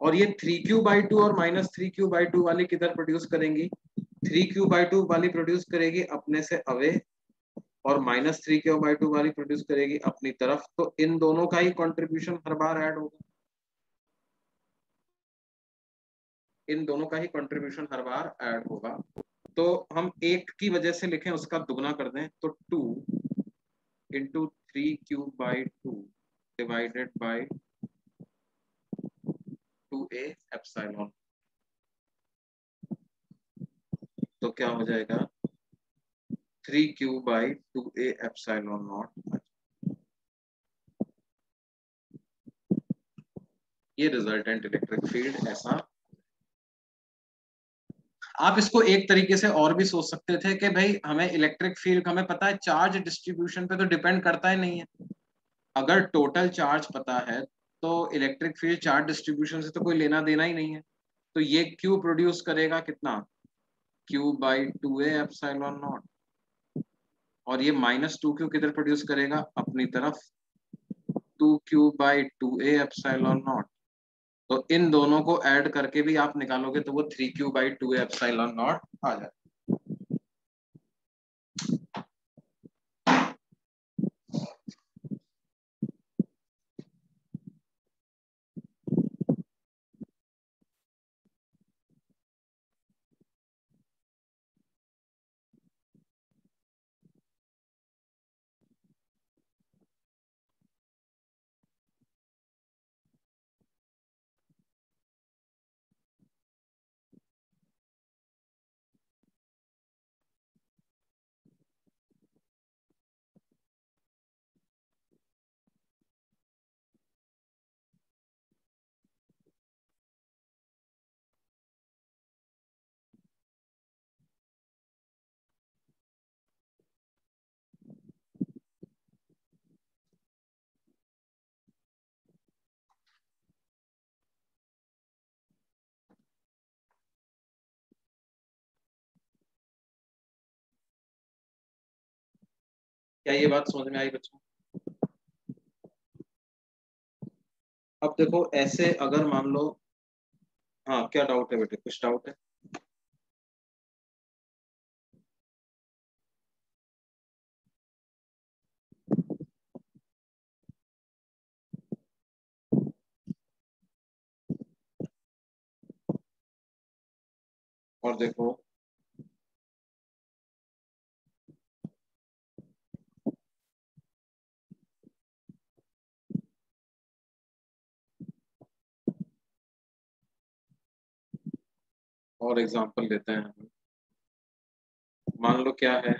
और ये 3Q/2 और -3Q/2 वाली किधर प्रोड्यूस करेंगी? 3Q/2 वाली प्रोड्यूस करेगी अपने से अवे, और -3Q/2 वाली प्रोड्यूस करेगी अपनी तरफ। तो इन दोनों का ही कंट्रीब्यूशन हर बार ऐड होगा, इन दोनों का ही कंट्रीब्यूशन हर बार ऐड होगा। तो हम एक की वजह से लिखें, उसका दुगना कर दें, तो 2 into 3Q/2 divided by 2A epsilon. तो क्या हो जाएगा? 3Q/2A epsilon not. ये रिजल्टेंट इलेक्ट्रिक फील्ड ऐसा। आप इसको एक तरीके से और भी सोच सकते थे कि भाई हमें इलेक्ट्रिक फील्ड, हमें पता है चार्ज डिस्ट्रीब्यूशन पे तो डिपेंड करता ही नहीं है। अगर टोटल चार्ज पता है तो इलेक्ट्रिक फील्ड चार्ज डिस्ट्रीब्यूशन से तो कोई लेना देना ही नहीं है। तो ये क्यू प्रोड्यूस करेगा कितना? Q/2A epsilon not. और ये -2Q किधर प्रोड्यूस करेगा? अपनी तरफ, 2Q/2A एप्सिलॉन नॉट। तो इन दोनों को ऐड करके भी आप निकालोगे तो वो 3Q/2A एप्सिलॉन नॉट आ जाए। क्या ये बात समझ में आई बच्चों? अब देखो ऐसे अगर मान लो, हाँ क्या डाउट है बेटे, कुछ डाउट है? और देखो और एग्जांपल लेते हैं हम। मान लो क्या है,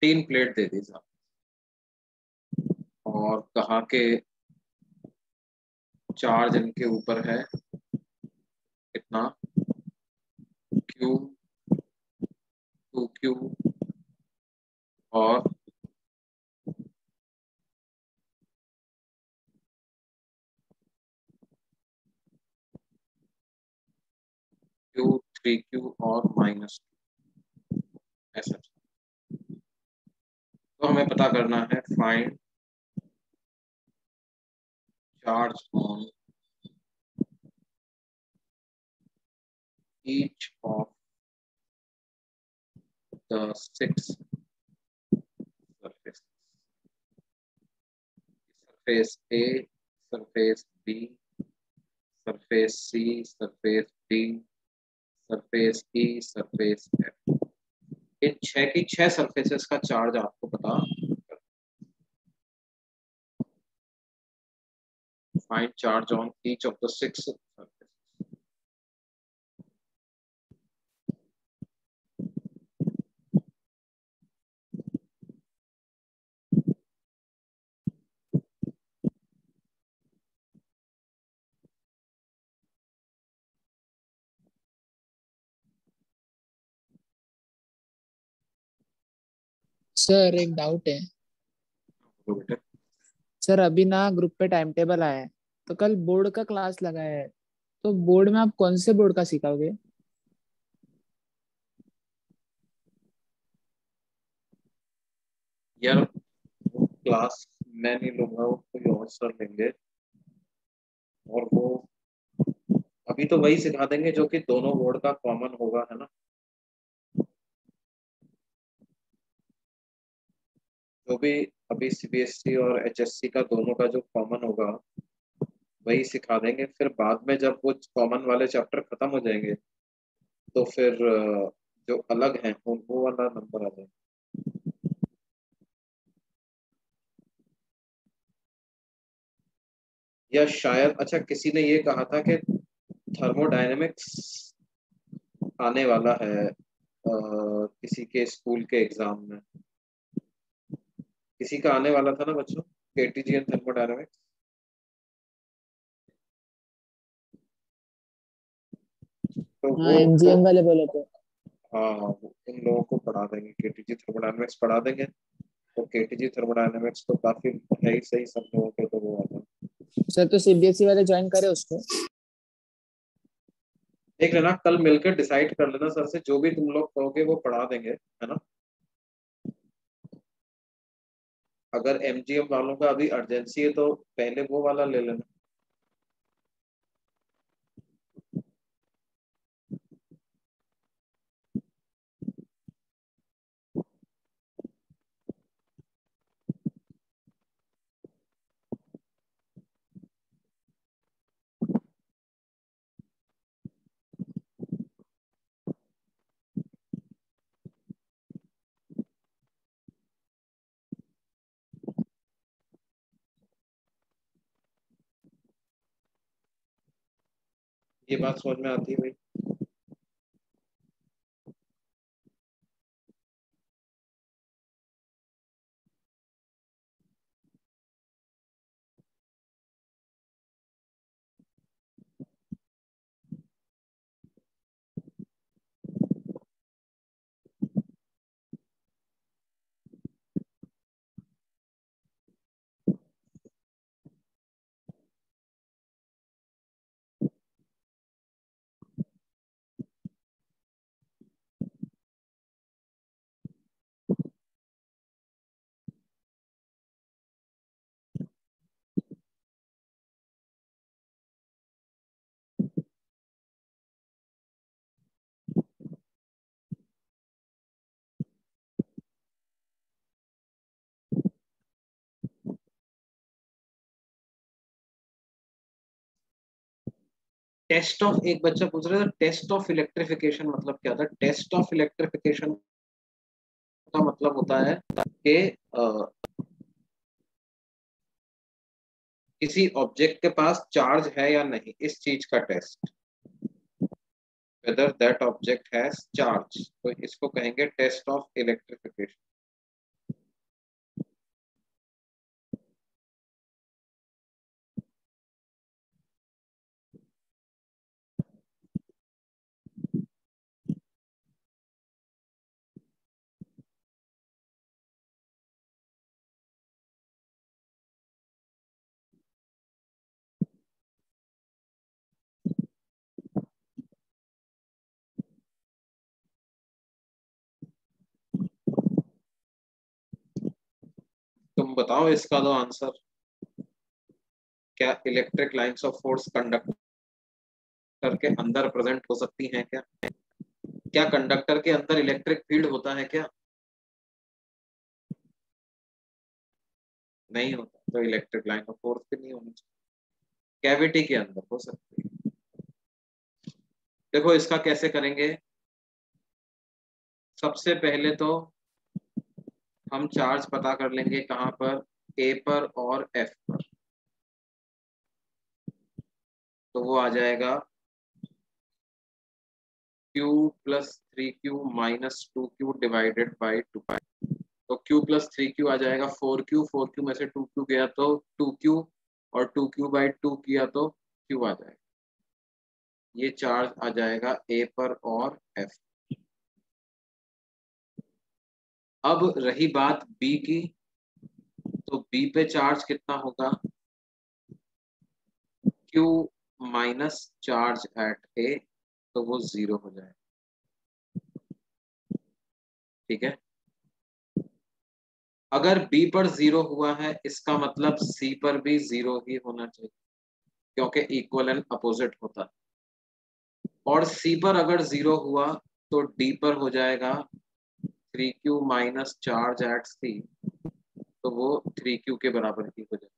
तीन प्लेट दे दी साहब, और कहा के चार्ज इनके ऊपर है कितना? Q, 2Q और Q, 3Q और -2, ऐसा। तो हमें पता करना है find charge on each of the 6 surfaces, surface A, surface B, surface C, surface D, surface E, surface F। इन 6 की 6 सरफेसेस का चार्ज आपको पता। Find charge on each of the 6 surfaces. Sir एक डाउट है। तो बेटा सर अभी ना ग्रुप पे टाइम टेबल आया है, तो कल बोर्ड का क्लास लगाया है, तो बोर्ड में आप कौन से बोर्ड का सिखाओगे? यार वो क्लास मैं नहीं लूंगा, वो कोई और सर लेंगे। और वो अभी तो वही सिखा देंगे जो कि दोनों बोर्ड का कॉमन होगा, है ना। जो भी अभी सीबीएसई और एचएससी का दोनों का जो कॉमन होगा वही सिखा देंगे। फिर बाद में जब वो कॉमन वाले चैप्टर खत्म हो जाएंगे तो फिर जो अलग हैं वो वाला नंबर आ जाएगा। या शायद अच्छा किसी ने ये कहा था कि थर्मोडायनेमिक्स आने वाला है किसी के स्कूल के एग्जाम में। किसी का आने वाला था ना बच्चों, केटीजी एंड थर्मोडायनेमिक्स। तो हाँ, वो एमजीएम वाले बोले थे। हाँ वो उन लोगों को पढ़ा देंगे, केटीजी थर्मोडायनेमिक्स पढ़ा देंगे। तो केटीजी थर्मोडायनेमिक्स तो काफी है ही सही सब लोगों के, तो वो आता है। सर तो सीबीएसई वाले ज्वाइन करे उसको। देख लेना, कल मिलकर डिसाइड कर लेना सर से, जो भी तुम लोग कहोगे वो पढ़ा देंगे, है ना। अगर एमजीएम वालों का अभी अर्जेंसी है तो पहले वो वाला ले लेना। ये बात समझ में आती है भाई। टेस्ट ऑफ, एक बच्चा पूछ रहा था टेस्ट ऑफ इलेक्ट्रिफिकेशन मतलब क्या था। टेस्ट ऑफ इलेक्ट्रिफिकेशन का मतलब होता है कि किसी ऑब्जेक्ट के पास चार्ज है या नहीं, इस चीज का test. Whether that object has charge, तो इसको कहेंगे टेस्ट ऑफ इलेक्ट्रिफिकेशन। तुम बताओ इसका दो आंसर। क्या electric lines of force conductor के अंदर प्रेजेंट हो सकती हैं क्या? क्या कंडक्टर के अंदर इलेक्ट्रिक फील्ड होता है क्या? नहीं होता, तो इलेक्ट्रिक लाइन ऑफ फोर्स भी नहीं होनी चाहिए। कैविटी के अंदर हो सकती है। देखो इसका कैसे करेंगे। सबसे पहले तो हम चार्ज पता कर लेंगे कहाँ पर, ए पर और एफ पर। तो वो आ जाएगा Q plus 3Q minus 2Q divided by 2। तो Q प्लस 3Q आ जाएगा 4Q, 4Q में से 2Q गया तो 2Q, और 2Q बाई 2 किया तो Q आ जाएगा। ये चार्ज आ जाएगा ए पर और एफ। अब रही बात बी की, तो बी पे चार्ज कितना होगा, Q माइनस चार्ज एट ए, तो वो 0 हो जाएगा। ठीक है, अगर B पर 0 हुआ है इसका मतलब C पर भी 0 ही होना चाहिए, क्योंकि इक्वल एंड अपोजिट होता है। और C पर अगर 0 हुआ तो D पर हो जाएगा 3Q minus charge at C, तो वो 3Q के बराबर ही हो जाएगा।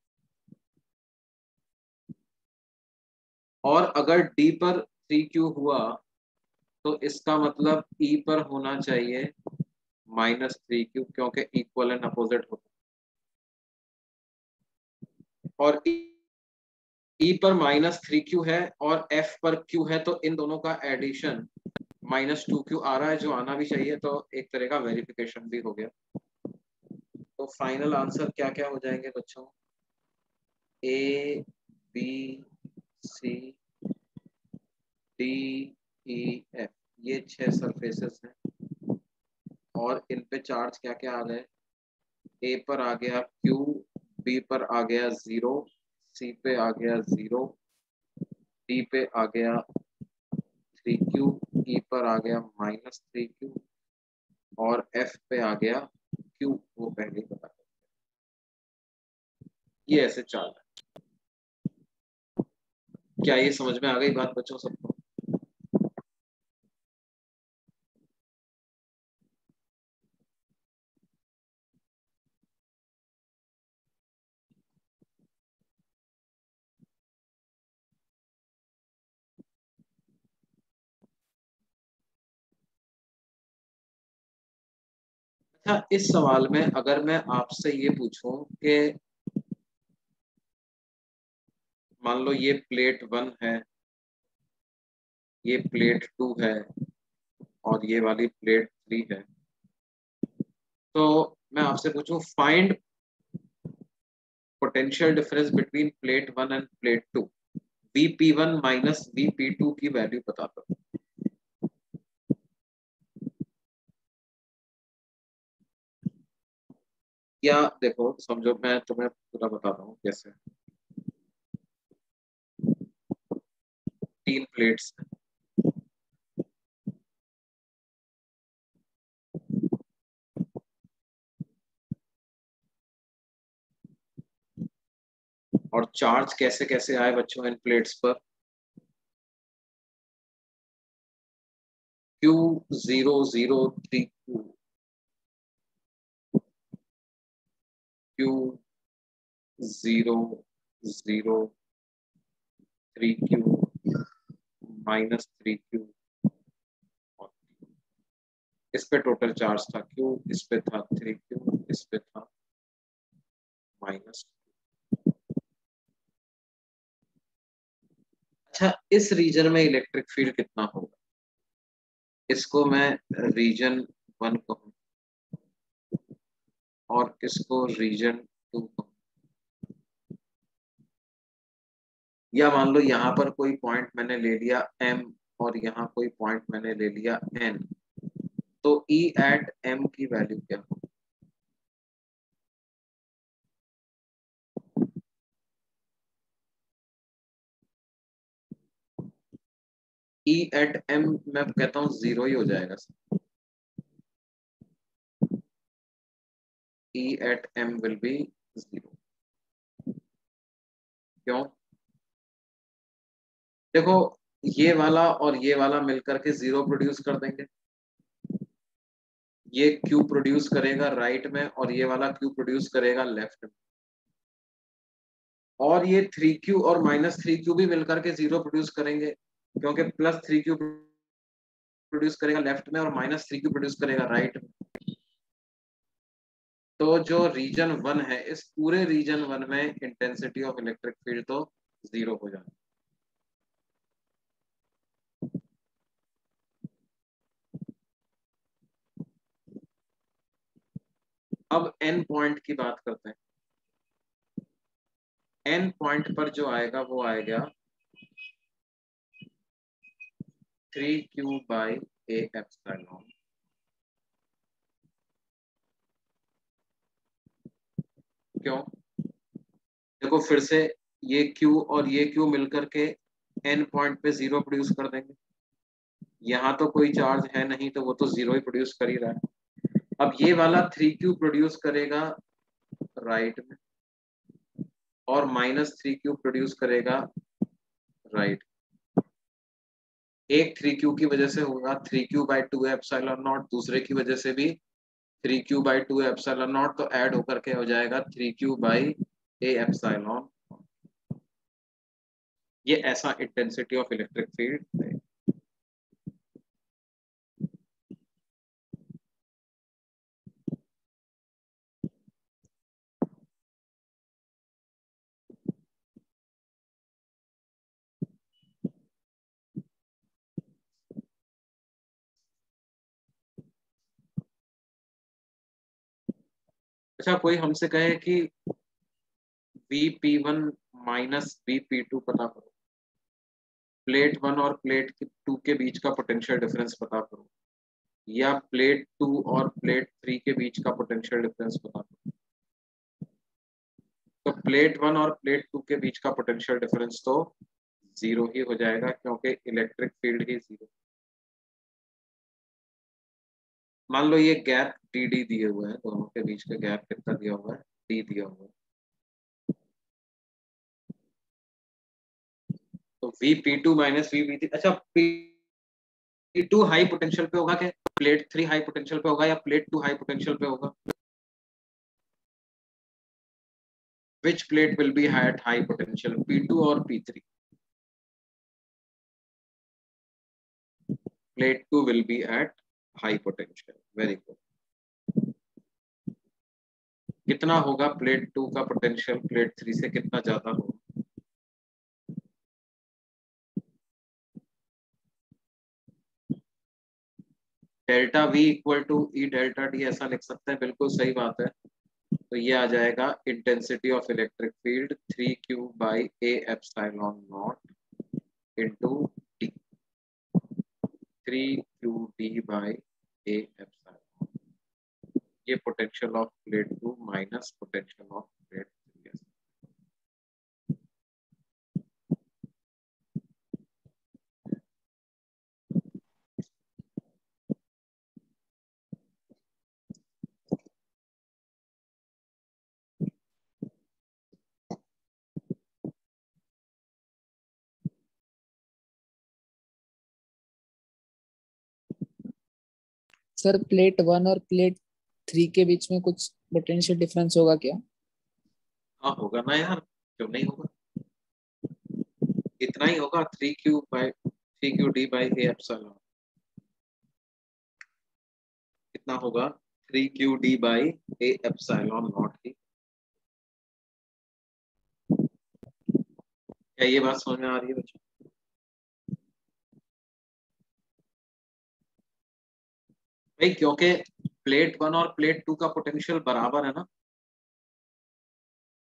और अगर D पर 3Q हुआ तो इसका मतलब E पर होना चाहिए -3Q, क्योंकि इक्वल एंड अपोजिट होता है। और E पर -3Q है और F पर Q है, तो इन दोनों का एडिशन -2Q आ रहा है, जो आना भी चाहिए, तो एक तरह का वेरिफिकेशन भी हो गया। तो फाइनल आंसर क्या क्या हो जाएंगे बच्चों, A B C D E F, ये 6 सरफेसेस हैं और इन पे चार्ज क्या क्या आ गए, A पर आ गया Q, B पर आ गया 0, C पे आ गया 0, D पे आ गया 3Q, E पर आ गया -3Q और F पे आ गया Q, वो पहले ही बता था। ये ऐसे चार्ज है। क्या ये समझ में आ गई बात बच्चों सबको? अच्छा, इस सवाल में अगर मैं आपसे ये पूछूं कि मान लो ये प्लेट 1 है, ये प्लेट 2 है और ये वाली प्लेट 3 है, तो मैं आपसे पूछूं find potential difference between plate 1 end plate 2, Vp1 minus Vp2 की वैल्यू बता दो। या देखो समझो, मैं तुम्हें पूरा बताता हूँ कैसे। 3 प्लेट्स हैं, और चार्ज कैसे कैसे आए बच्चों इन प्लेट्स पर, Q003Q, Q003Q -3Q, और इस पे टोटल चार्ज था Q, इस पे था 3Q, इस पे था -। अच्छा, इस रीजन में इलेक्ट्रिक फील्ड कितना होगा, इसको मैं रीजन 1 कहूँ और इसको रीजन 2 कहूँ, या मान लो यहाँ पर कोई पॉइंट मैंने ले लिया M और यहाँ कोई पॉइंट मैंने ले लिया N, तो E एट M की वैल्यू क्या होगी? E एट M मैं कहता हूँ 0 ही हो जाएगा sir. E at M will be 0। क्यों? देखो, ये वाला और ये वाला मिलकर के 0 प्रोड्यूस कर देंगे, ये Q प्रोड्यूस करेगा राइट में और ये वाला Q प्रोड्यूस करेगा लेफ्ट में, और ये 3Q और -3Q भी मिलकर के 0 प्रोड्यूस करेंगे, क्योंकि +3Q प्रोड्यूस करेगा लेफ्ट में और -3Q प्रोड्यूस करेगा राइट में। तो जो रीजन 1 है, इस पूरे रीजन 1 में इंटेंसिटी ऑफ इलेक्ट्रिक फील्ड तो 0 हो जाएगा। अब N पॉइंट की बात करते हैं। N पॉइंट पर जो आएगा वो आएगा 3Q/A एप्सिलॉन। क्यों? देखो फिर से ये Q और ये Q मिलकर के n पॉइंट पे 0 प्रोड्यूस कर देंगे। यहाँ तो कोई चार्ज है नहीं तो वो तो 0 ही प्रोड्यूस कर ही रहा है। अब ये वाला 3Q प्रोड्यूस करेगा राइट में और -3Q प्रोड्यूस करेगा राइट। एक 3Q की वजह से होगा 3Q/2 दूसरे की वजह से भी 3Q/2 तो ऐड होकर के हो जाएगा 3Q/A। ये ऐसा इंटेंसिटी ऑफ इलेक्ट्रिक फील्ड है। अच्छा कोई हमसे कहे कि Vp1 माइनस Vp2 पता करो, प्लेट 1 और प्लेट 2 के बीच का पोटेंशियल डिफरेंस पता करो, या प्लेट 2 और प्लेट 3 के बीच का पोटेंशियल डिफरेंस पता करो। तो प्लेट 1 और प्लेट 2 के बीच का पोटेंशियल डिफरेंस तो 0 ही हो जाएगा क्योंकि इलेक्ट्रिक फील्ड ही 0। मान लो ये गैप डी दिए हुए हैं, दोनों के बीच का गैप कितना दिया हुआ है? डी दिया हुआ है। तो Vp2 माइनस Vp3, अच्छा P2 हाई पोटेंशियल पे होगा क्या, प्लेट 3 हाई पोटेंशियल पे होगा या प्लेट 2 हाई पोटेंशियल पे होगा? Which plate will be at high potential, P2 or P3? Plate 2 will be at high potential. Very good. कितना होगा प्लेट 2 का पोटेंशियल प्लेट 3 से कितना ज्यादा होगा? Delta V equal to E delta D ऐसा लिख सकते हैं, बिल्कुल सही बात है। तो ये आ जाएगा intensity of electric field 3Q/A/0 into D, 3QD/A। ये potential of plate 2 minus potential of plate 3। Sir plate 1 और प्लेट 3 के बीच में कुछ पोटेंशियल डिफरेंस होगा क्या? हाँ होगा ना यार, क्यों नहीं होगा? इतना ही होगा, 3Q/3QD/A। कितना होगा? 3QD/A ही। क्या ये बात समझ में आ रही है बच्चों? भाई क्योंकि प्लेट 1 और प्लेट 2 का पोटेंशियल बराबर है ना,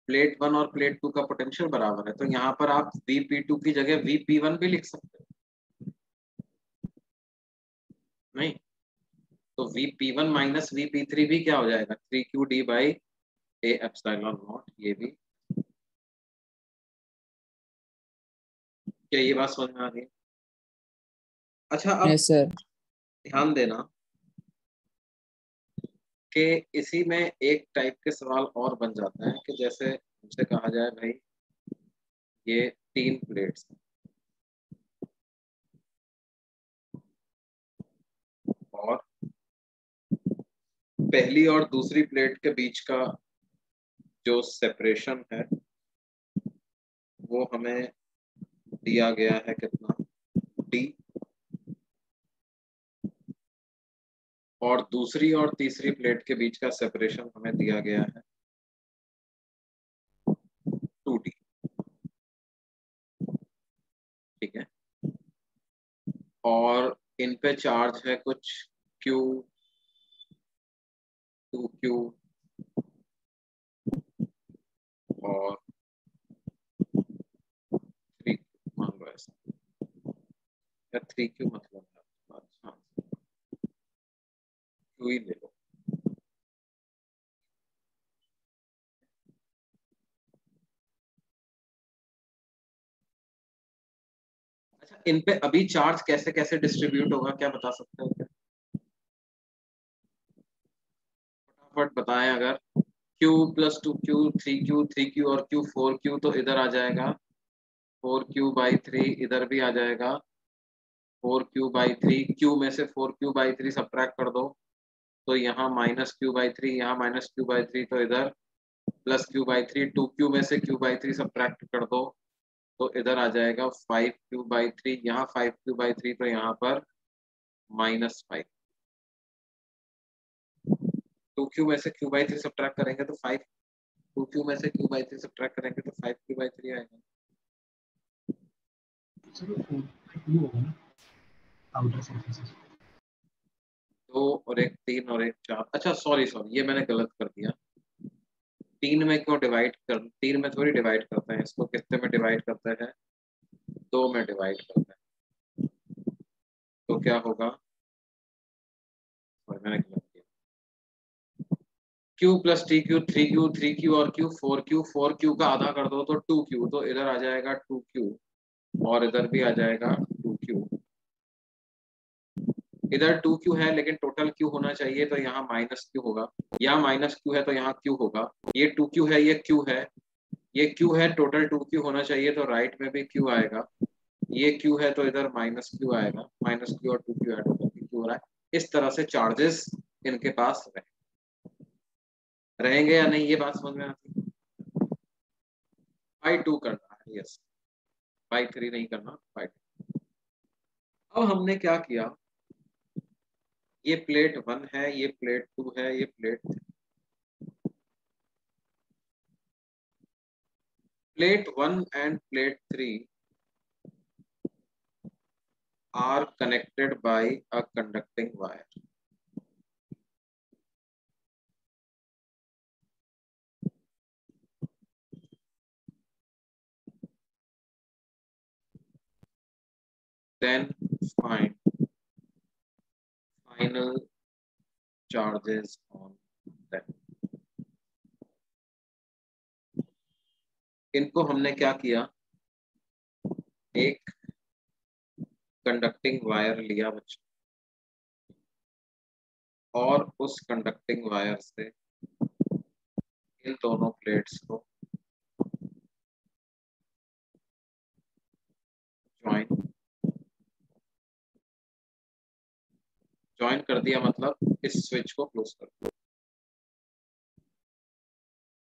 प्लेट 1 और प्लेट 2 का पोटेंशियल बराबर है, तो यहाँ पर आप Vp2 की जगह Vp1 भी लिख सकते हो। नहीं तो Vp1 माइनस Vp3 भी क्या हो जाएगा? 3QD/A। ये भी। क्या ये बात समझ में आ रही है? अच्छा अब यस सर। ध्यान देना कि इसी में एक टाइप के सवाल और बन जाते हैं कि जैसे हमसे कहा जाए भाई ये 3 प्लेट्स और पहली और दूसरी प्लेट के बीच का जो सेपरेशन है वो हमें दिया गया है कितना? D। और दूसरी और तीसरी प्लेट के बीच का सेपरेशन हमें दिया गया है 2D। ठीक है, और इन पे चार्ज है कुछ Q, 2Q और 3Q, मान लो ऐसा, या 3Q मतलब है, अच्छा Q ही ले लो। इन पे अभी चार्ज कैसे कैसे डिस्ट्रीब्यूट होगा, क्या बता सकते हो क्या? फटाफट बताएं। अगर Q plus 2Q 3Q 3Q और Q 4Q, तो इधर आ जाएगा 4Q/3, इधर भी आ जाएगा 4Q/3। Q में से 4Q/3 सब्ट्रैक्ट कर दो तो यहाँ -Q/3, यहाँ -Q/3, तो इधर +Q/3। 2Q में से Q/3 सब्ट्रैक्ट कर दो तो इधर आ जाएगा 5Q/3, यहाँ 5Q/3, तो यहाँ पर -5। 2Q में से Q/3 सब्ट्रैक्ट करेंगे तो 5, 2Q में से Q/3 सब्ट्रैक्ट करेंगे तो 5Q/3 आएगा। आउटर सरफेसेस 2 और 1 3 और 1 4। अच्छा सॉरी ये मैंने गलत कर दिया। 3 में क्यों डिवाइड कर, 3 में थोड़ी डिवाइड करते हैं इसको, कितने में डिवाइड करते हैं? 2 में डिवाइड करते हैं। तो क्या होगा, मैंने गलत किया। Q + TQ 3Q 3Q और Q 4Q 4Q का आधा कर दो तो 2Q, तो इधर आ जाएगा 2Q और इधर भी आ जाएगा 2Q। इधर 2Q है लेकिन टोटल Q होना चाहिए, तो यहाँ -Q होगा। यहाँ -Q है तो यहाँ Q होगा। ये 2Q है, ये Q है, ये Q है, टोटल 2Q होना चाहिए, तो राइट में भी Q आएगा। ये Q है तो इधर -Q आएगा, -Q और 2Q है, टोटल Q हो रहा है। इस तरह से चार्जेस इनके पास रहेंगे या नहीं, ये बात समझ में आती है? बाई 2 करना है, यस, बाई 3 नहीं करना, बाई 2। अब हमने क्या किया, ये प्लेट 1 है, ये प्लेट 2 है, ये plate 3। Plate 1 and plate 3 are connected by a conducting wire. Then find final charges on them. इनको हमने क्या किया, एक कंडक्टिंग वायर लिया बच्चों, और उस कंडक्टिंग वायर से इन दोनों प्लेट्स को ज्वाइन कर दिया, मतलब इस स्विच को क्लोज कर दिया।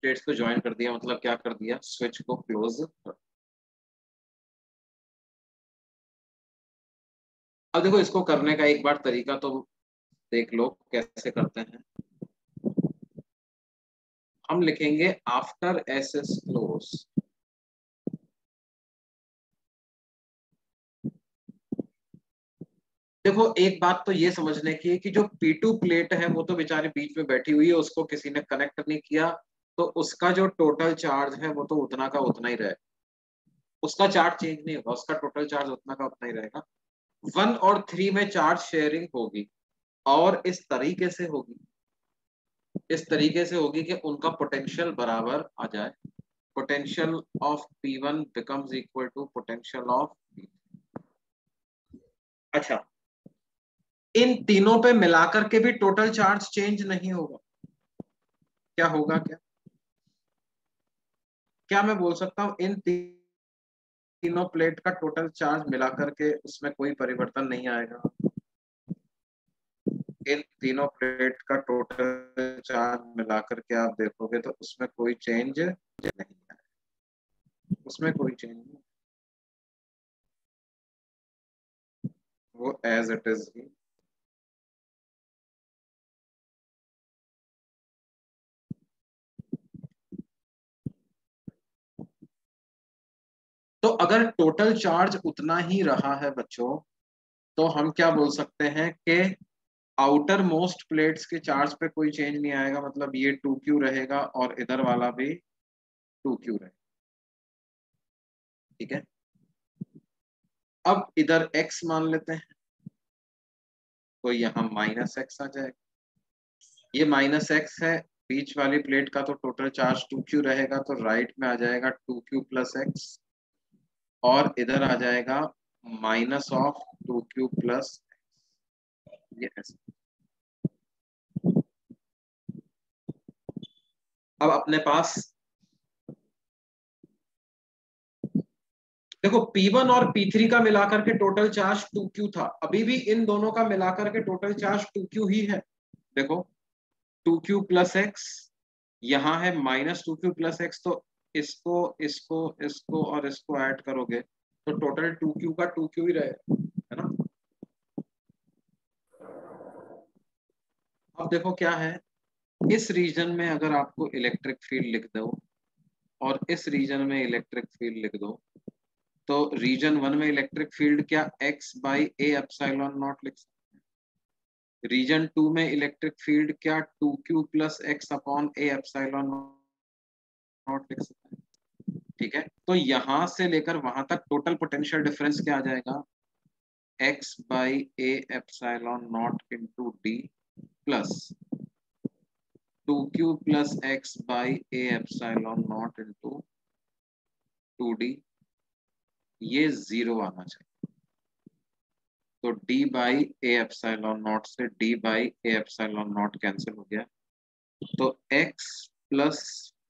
प्लेट्स को ज्वाइन कर दिया मतलब क्या कर दिया, स्विच को क्लोज कर। अब देखो इसको करने का एक बार तरीका तो देख लो कैसे करते हैं। हम लिखेंगे आफ्टर SS क्लोज, देखो एक बात तो ये समझने की है कि जो P2 प्लेट है वो तो बेचारे बीच में बैठी हुई है, उसको किसी ने कनेक्ट नहीं किया, तो उसका जो टोटल चार्ज है वो तो उतना का उतना ही रहेगा, उसका चार्ज चेंज नहीं होगा, उसका टोटल चार्ज उतना का उतना ही रहेगा। 1 और 3 में चार्ज शेयरिंग होगी, और इस तरीके से होगी, इस तरीके से होगी कि उनका पोटेंशियल बराबर आ जाए। Potential of P1 becomes equal to potential of P2। अच्छा, इन तीनों पे मिलाकर के भी टोटल चार्ज चेंज नहीं होगा, क्या होगा, क्या मैं बोल सकता हूं इन तीनों प्लेट का टोटल चार्ज मिलाकर के उसमें कोई परिवर्तन नहीं आएगा? इन तीनों प्लेट का टोटल चार्ज मिलाकर के आप देखोगे तो उसमें कोई चेंज नहीं आएगा, उसमें कोई चेंज नहीं, वो एज इट इज ही। तो अगर टोटल चार्ज उतना ही रहा है बच्चों, तो हम क्या बोल सकते हैं कि आउटर मोस्ट प्लेट्स के चार्ज पे कोई चेंज नहीं आएगा, मतलब ये 2Q रहेगा और इधर वाला भी 2Q रहेगा, ठीक है। अब इधर x मान लेते हैं, तो यहाँ -x आ जाएगा, ये -x है, बीच वाली प्लेट का तो टोटल चार्ज 2Q रहेगा, तो राइट में आ जाएगा 2Q + x, और इधर आ जाएगा माइनस ऑफ 2q प्लस ये ऐसे। अब अपने पास देखो P1 और P3 का मिलाकर के टोटल चार्ज 2q था, अभी भी इन दोनों का मिलाकर के टोटल चार्ज 2q ही है। देखो 2q प्लस एक्स, यहाँ है माइनस 2q प्लस एक्स, तो इसको इसको इसको और इसको ऐड करोगे तो टोटल 2q का 2q ही रहेगा, है ना। अब देखो क्या है, इस रीजन में अगर आपको इलेक्ट्रिक फील्ड लिख दो और इस रीजन में इलेक्ट्रिक फील्ड लिख दो, तो रीजन 1 में इलेक्ट्रिक फील्ड क्या x by A epsilon not लिख सकते हैं। रीजन 2 में इलेक्ट्रिक फील्ड क्या 2q plus x upon A epsilon not लिख सकते हैं। ठीक है, तो यहां से लेकर वहां तक टोटल पोटेंशियल डिफरेंस क्या आ जाएगा, x by A epsilon not into D plus 2q plus X by A epsilon not into 2d, ये 0 आना चाहिए। तो d by A epsilon not से d by A epsilon not cancel हो गया, तो x plus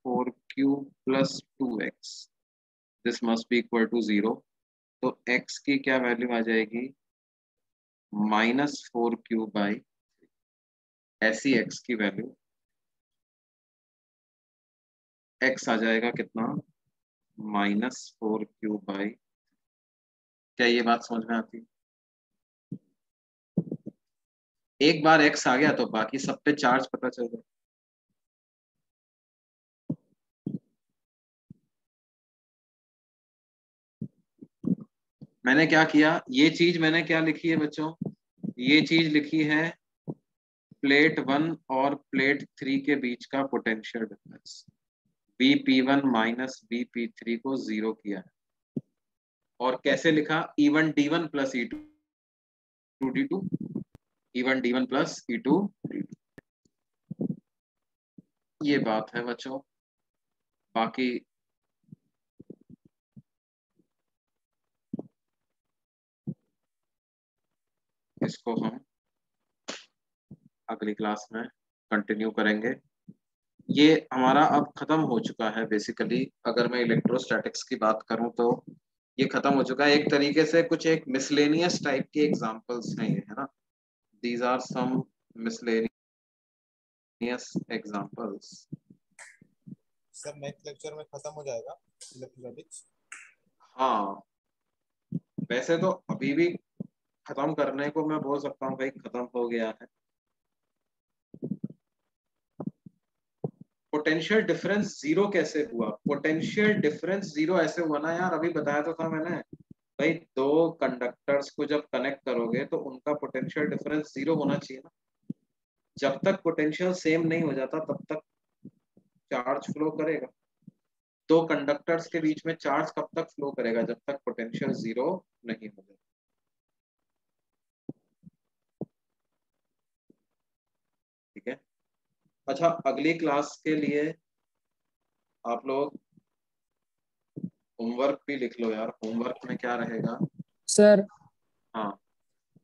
4q plus 2x this must be equal to 0। तो x की क्या वैल्यू आ जाएगी, माइनस 4q बाई, ऐसी x की वैल्यू x आ जाएगा कितना, माइनस 4q बाई। क्या ये बात समझ में आती है? एक बार x आ गया तो बाकी सब पे चार्ज पता चल जाए। मैंने क्या किया, ये चीज मैंने क्या लिखी है बच्चों, ये चीज लिखी है प्लेट 1 और प्लेट 3 के बीच का potential difference, Bp1 minus Bp3 को 0 किया है। और कैसे लिखा, E1 D1 plus E2 D2, E1 D1 plus E2 D2। ये बात है बच्चों, बाकी इसको हम अगली क्लास में कंटिन्यू करेंगे। ये हमारा अब खत्म हो चुका है बेसिकली, अगर मैं इलेक्ट्रोस्टैटिक्स की बात करूं तो ये खत्म हो चुका है एक तरीके से। कुछ एक मिसलेनियस टाइप के एग्जांपल्स हैं ये, है ना, these are some miscellaneous examples. Sir next lecture में खत्म हो जाएगा इलेक्ट्रोस्टैटिक्स? हाँ, वैसे तो अभी भी खत्म करने को मैं बोल सकता हूँ भाई खत्म हो गया है। पोटेंशियल डिफरेंस जीरो कैसे हुआ, पोटेंशियल डिफरेंस जीरो ऐसे हुआ ना यार, अभी बताया तो था मैंने भाई, दो कंडक्टर्स को जब कनेक्ट करोगे तो उनका पोटेंशियल डिफरेंस जीरो होना चाहिए ना। जब तक पोटेंशियल सेम नहीं हो जाता तब तक चार्ज फ्लो करेगा। दो कंडक्टर्स के बीच में चार्ज कब तक फ्लो करेगा, जब तक पोटेंशियल जीरो नहीं हो जाता। ठीक है, अच्छा अगली क्लास के लिए आप लोग होमवर्क भी लिख लो यार। होमवर्क में क्या रहेगा, सर हाँ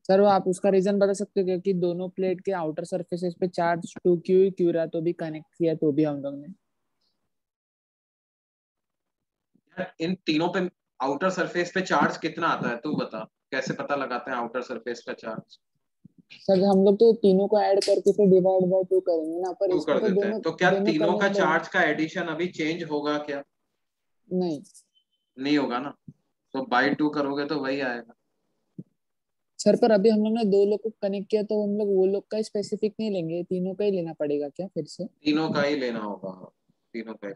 सर वो आप उसका रीजन बता सकते हो कि दोनों प्लेट के आउटर सरफेसेस पे चार्ज 2q ही क्यों रहा, तो भी कनेक्ट किया तो भी हम लोग ने। यार, इन तीनों पे आउटर सरफेस पे चार्ज कितना आता है तू बता, कैसे पता लगाते हैं आउटर सरफेस का चार्ज। सर हम लोग तो तीनों को ऐड करके फिर डिवाइड बाय 2 करेंगे ना, पर टू इसमें कर तो देते हैं, दोनों तो क्या दोनों तीनों करना का ही पड़ेगा। चार्ज का एडिशन अभी चेंज होगा क्या, नहीं नहीं होगा ना, तो बाई 2 करोगे तो वही आएगा। सर, पर अभी हम लोग ने दो लोग को कनेक्ट किया तो हम लोग वो लोग का स्पेसिफिक नहीं लेंगे, तीनों का ही लेना पड़ेगा क्या फिर से? तीनों का ही लेना होगा, तीनों का ही।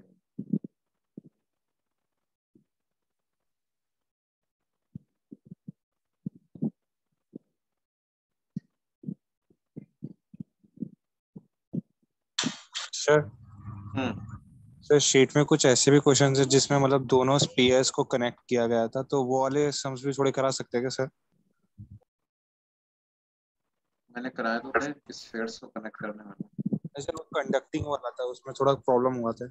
सर हम्म, सर शीट में कुछ ऐसे भी क्वेश्चन है जिसमें मतलब दोनों स्पीयर्स को कनेक्ट किया गया था, तो वो वाले सम्स भी थोड़े करा सकते हैं क्या सर? मैंने कराया तो थे किस स्फीयर्स को कनेक्ट करने वाला। सर वो कंडक्टिंग वाला था, उसमें थोड़ा प्रॉब्लम हुआ था।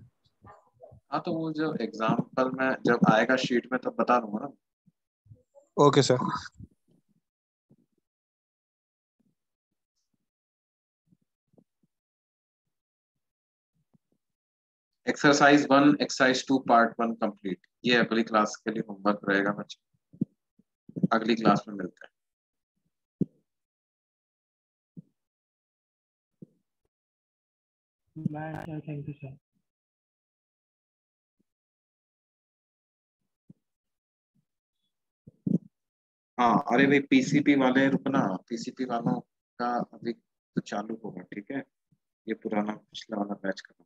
हाँ तो वो जो एग्जाम्पल में जब आएगा शीट में तब बता दूंगा ना। Okay sir. Exercise 1 exercise 2 part 1 complete. ये अगली क्लास के लिए होमवर्क रहेगा बच्चों, अगली क्लास में मिलते हैं। Bye, thank you sir. हाँ अरे भाई पीसीपी वाले रुकना, पीसीपी वालों का अभी तो चालू होगा, ठीक है, ये पुराना पिछला वाला बैच खत्म।